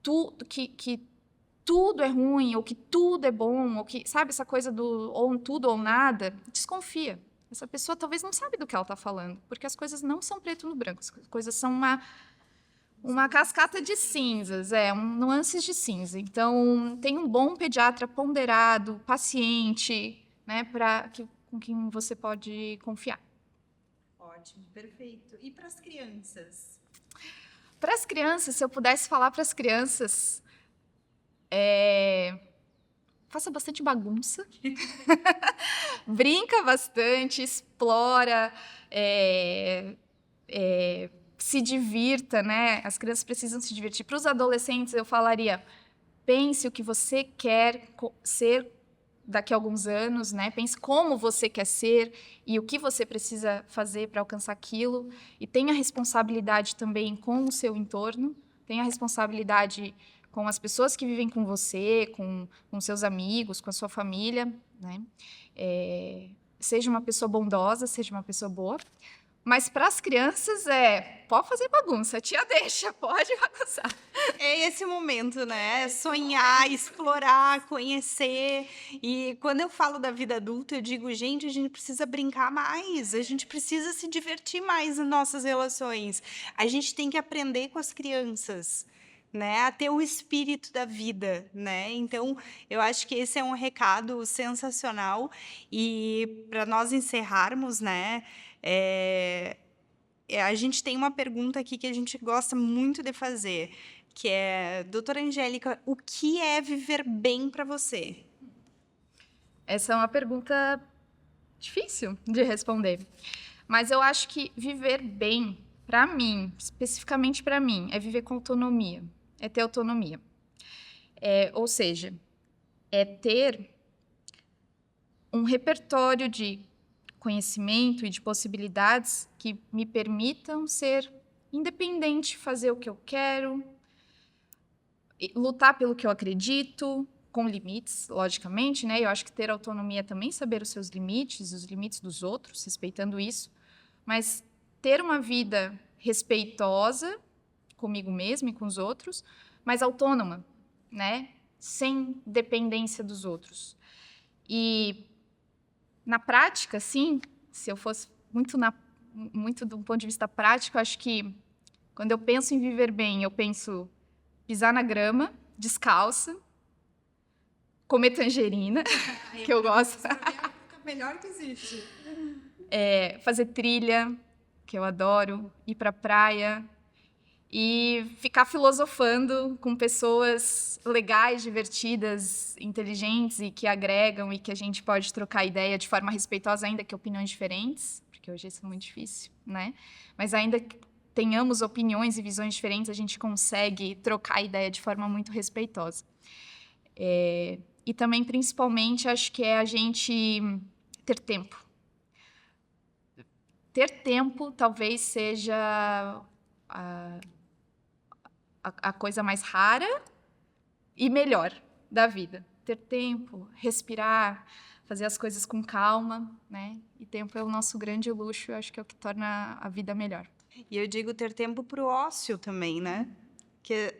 tudo é ruim, ou que tudo é bom, ou que, sabe, essa coisa do ou tudo ou nada, desconfia. Essa pessoa talvez não sabe do que ela está falando, porque as coisas não são preto no branco, as coisas são uma cascata de cinzas, nuances de cinza. Então, tem um bom pediatra ponderado, paciente, né, com quem você pode confiar. Ótimo, perfeito. E para as crianças? Para as crianças, se eu pudesse falar para as crianças, faça bastante bagunça, brinca bastante, explora, se divirta, né? As crianças precisam se divertir. Para os adolescentes, eu falaria, pense o que você quer ser daqui a alguns anos, né? Pense como você quer ser e o que você precisa fazer para alcançar aquilo. E tenha responsabilidade também com o seu entorno, tenha responsabilidade com as pessoas que vivem com você, com seus amigos, com a sua família, né? Seja uma pessoa bondosa, seja uma pessoa boa. Mas para as crianças pode fazer bagunça, a tia deixa, pode bagunçar. É esse momento, né? Sonhar, explorar, conhecer. E quando eu falo da vida adulta, eu digo, gente, a gente precisa brincar mais, a gente precisa se divertir mais nas nossas relações. A gente tem que aprender com as crianças, né, a ter o espírito da vida, né? Então, eu acho que esse é um recado sensacional. E para nós encerrarmos, né, a gente tem uma pergunta aqui que a gente gosta muito de fazer, que é, doutora Angélica, o que é viver bem para você? Essa é uma pergunta difícil de responder, mas eu acho que viver bem, para mim, especificamente para mim, é viver com autonomia, é ter autonomia. Ou seja, é ter um repertório de conhecimento e de possibilidades que me permitam ser independente, fazer o que eu quero, lutar pelo que eu acredito, com limites, logicamente, né? Eu acho que ter autonomia é também saber os seus limites, os limites dos outros, respeitando isso, mas ter uma vida respeitosa comigo mesma e com os outros, mas autônoma, né? Sem dependência dos outros. E na prática, sim, se eu fosse muito do ponto de vista prático, acho que quando eu penso em viver bem, eu penso pisar na grama, descalça, comer tangerina, que eu gosto. É a melhor que existe. Fazer trilha, que eu adoro, ir para a praia e ficar filosofando com pessoas legais, divertidas, inteligentes e que agregam e que a gente pode trocar ideia de forma respeitosa, ainda que opiniões diferentes, porque hoje isso é muito difícil, né? Mas ainda que tenhamos opiniões e visões diferentes, a gente consegue trocar ideia de forma muito respeitosa. E também, principalmente, acho que é a gente ter tempo. Ter tempo talvez seja a coisa mais rara e melhor da vida. ter tempo, respirar, fazer as coisas com calma, né? E tempo é o nosso grande luxo, eu acho que é o que torna a vida melhor. E eu digo ter tempo para o ócio também, né? Que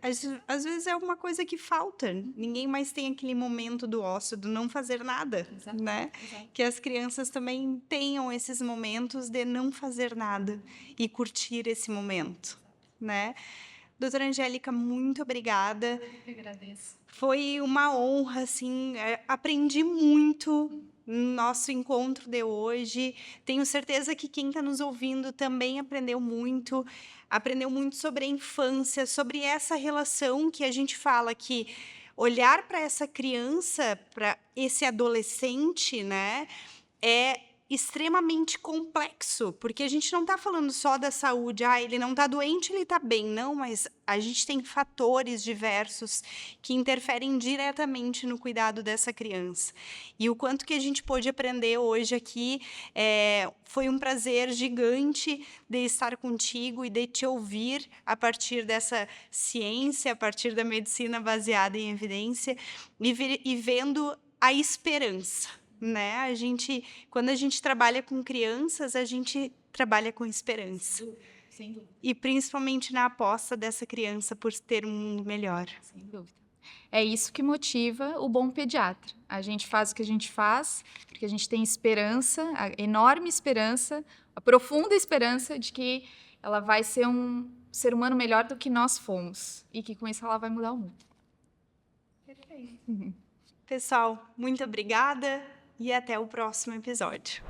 às vezes é uma coisa que falta. Ninguém mais tem aquele momento do ócio, do não fazer nada, Exato, né? exato. Que as crianças também tenham esses momentos de não fazer nada e curtir esse momento, né? Doutora Angélica, muito obrigada. Eu que agradeço. Foi uma honra, assim, aprendi muito no nosso encontro de hoje. Tenho certeza que quem está nos ouvindo também aprendeu muito sobre a infância, sobre essa relação que a gente fala que olhar para essa criança, para esse adolescente, né, é extremamente complexo, porque a gente não está falando só da saúde, ele não está doente, ele está bem, não, mas a gente tem fatores diversos que interferem diretamente no cuidado dessa criança. E o quanto que a gente pôde aprender hoje aqui, foi um prazer gigante de estar contigo e de te ouvir a partir dessa ciência, a partir da medicina baseada em evidência, e vendo a esperança. Né? Quando a gente trabalha com crianças, a gente trabalha com esperança. Sem dúvida. E principalmente na aposta dessa criança por ter um mundo melhor. Sem dúvida. É isso que motiva o bom pediatra. A gente faz o que a gente faz porque a gente tem esperança, a enorme esperança, a profunda esperança de que ela vai ser um ser humano melhor do que nós fomos e que com isso ela vai mudar o mundo. Pessoal, muito obrigada e até o próximo episódio.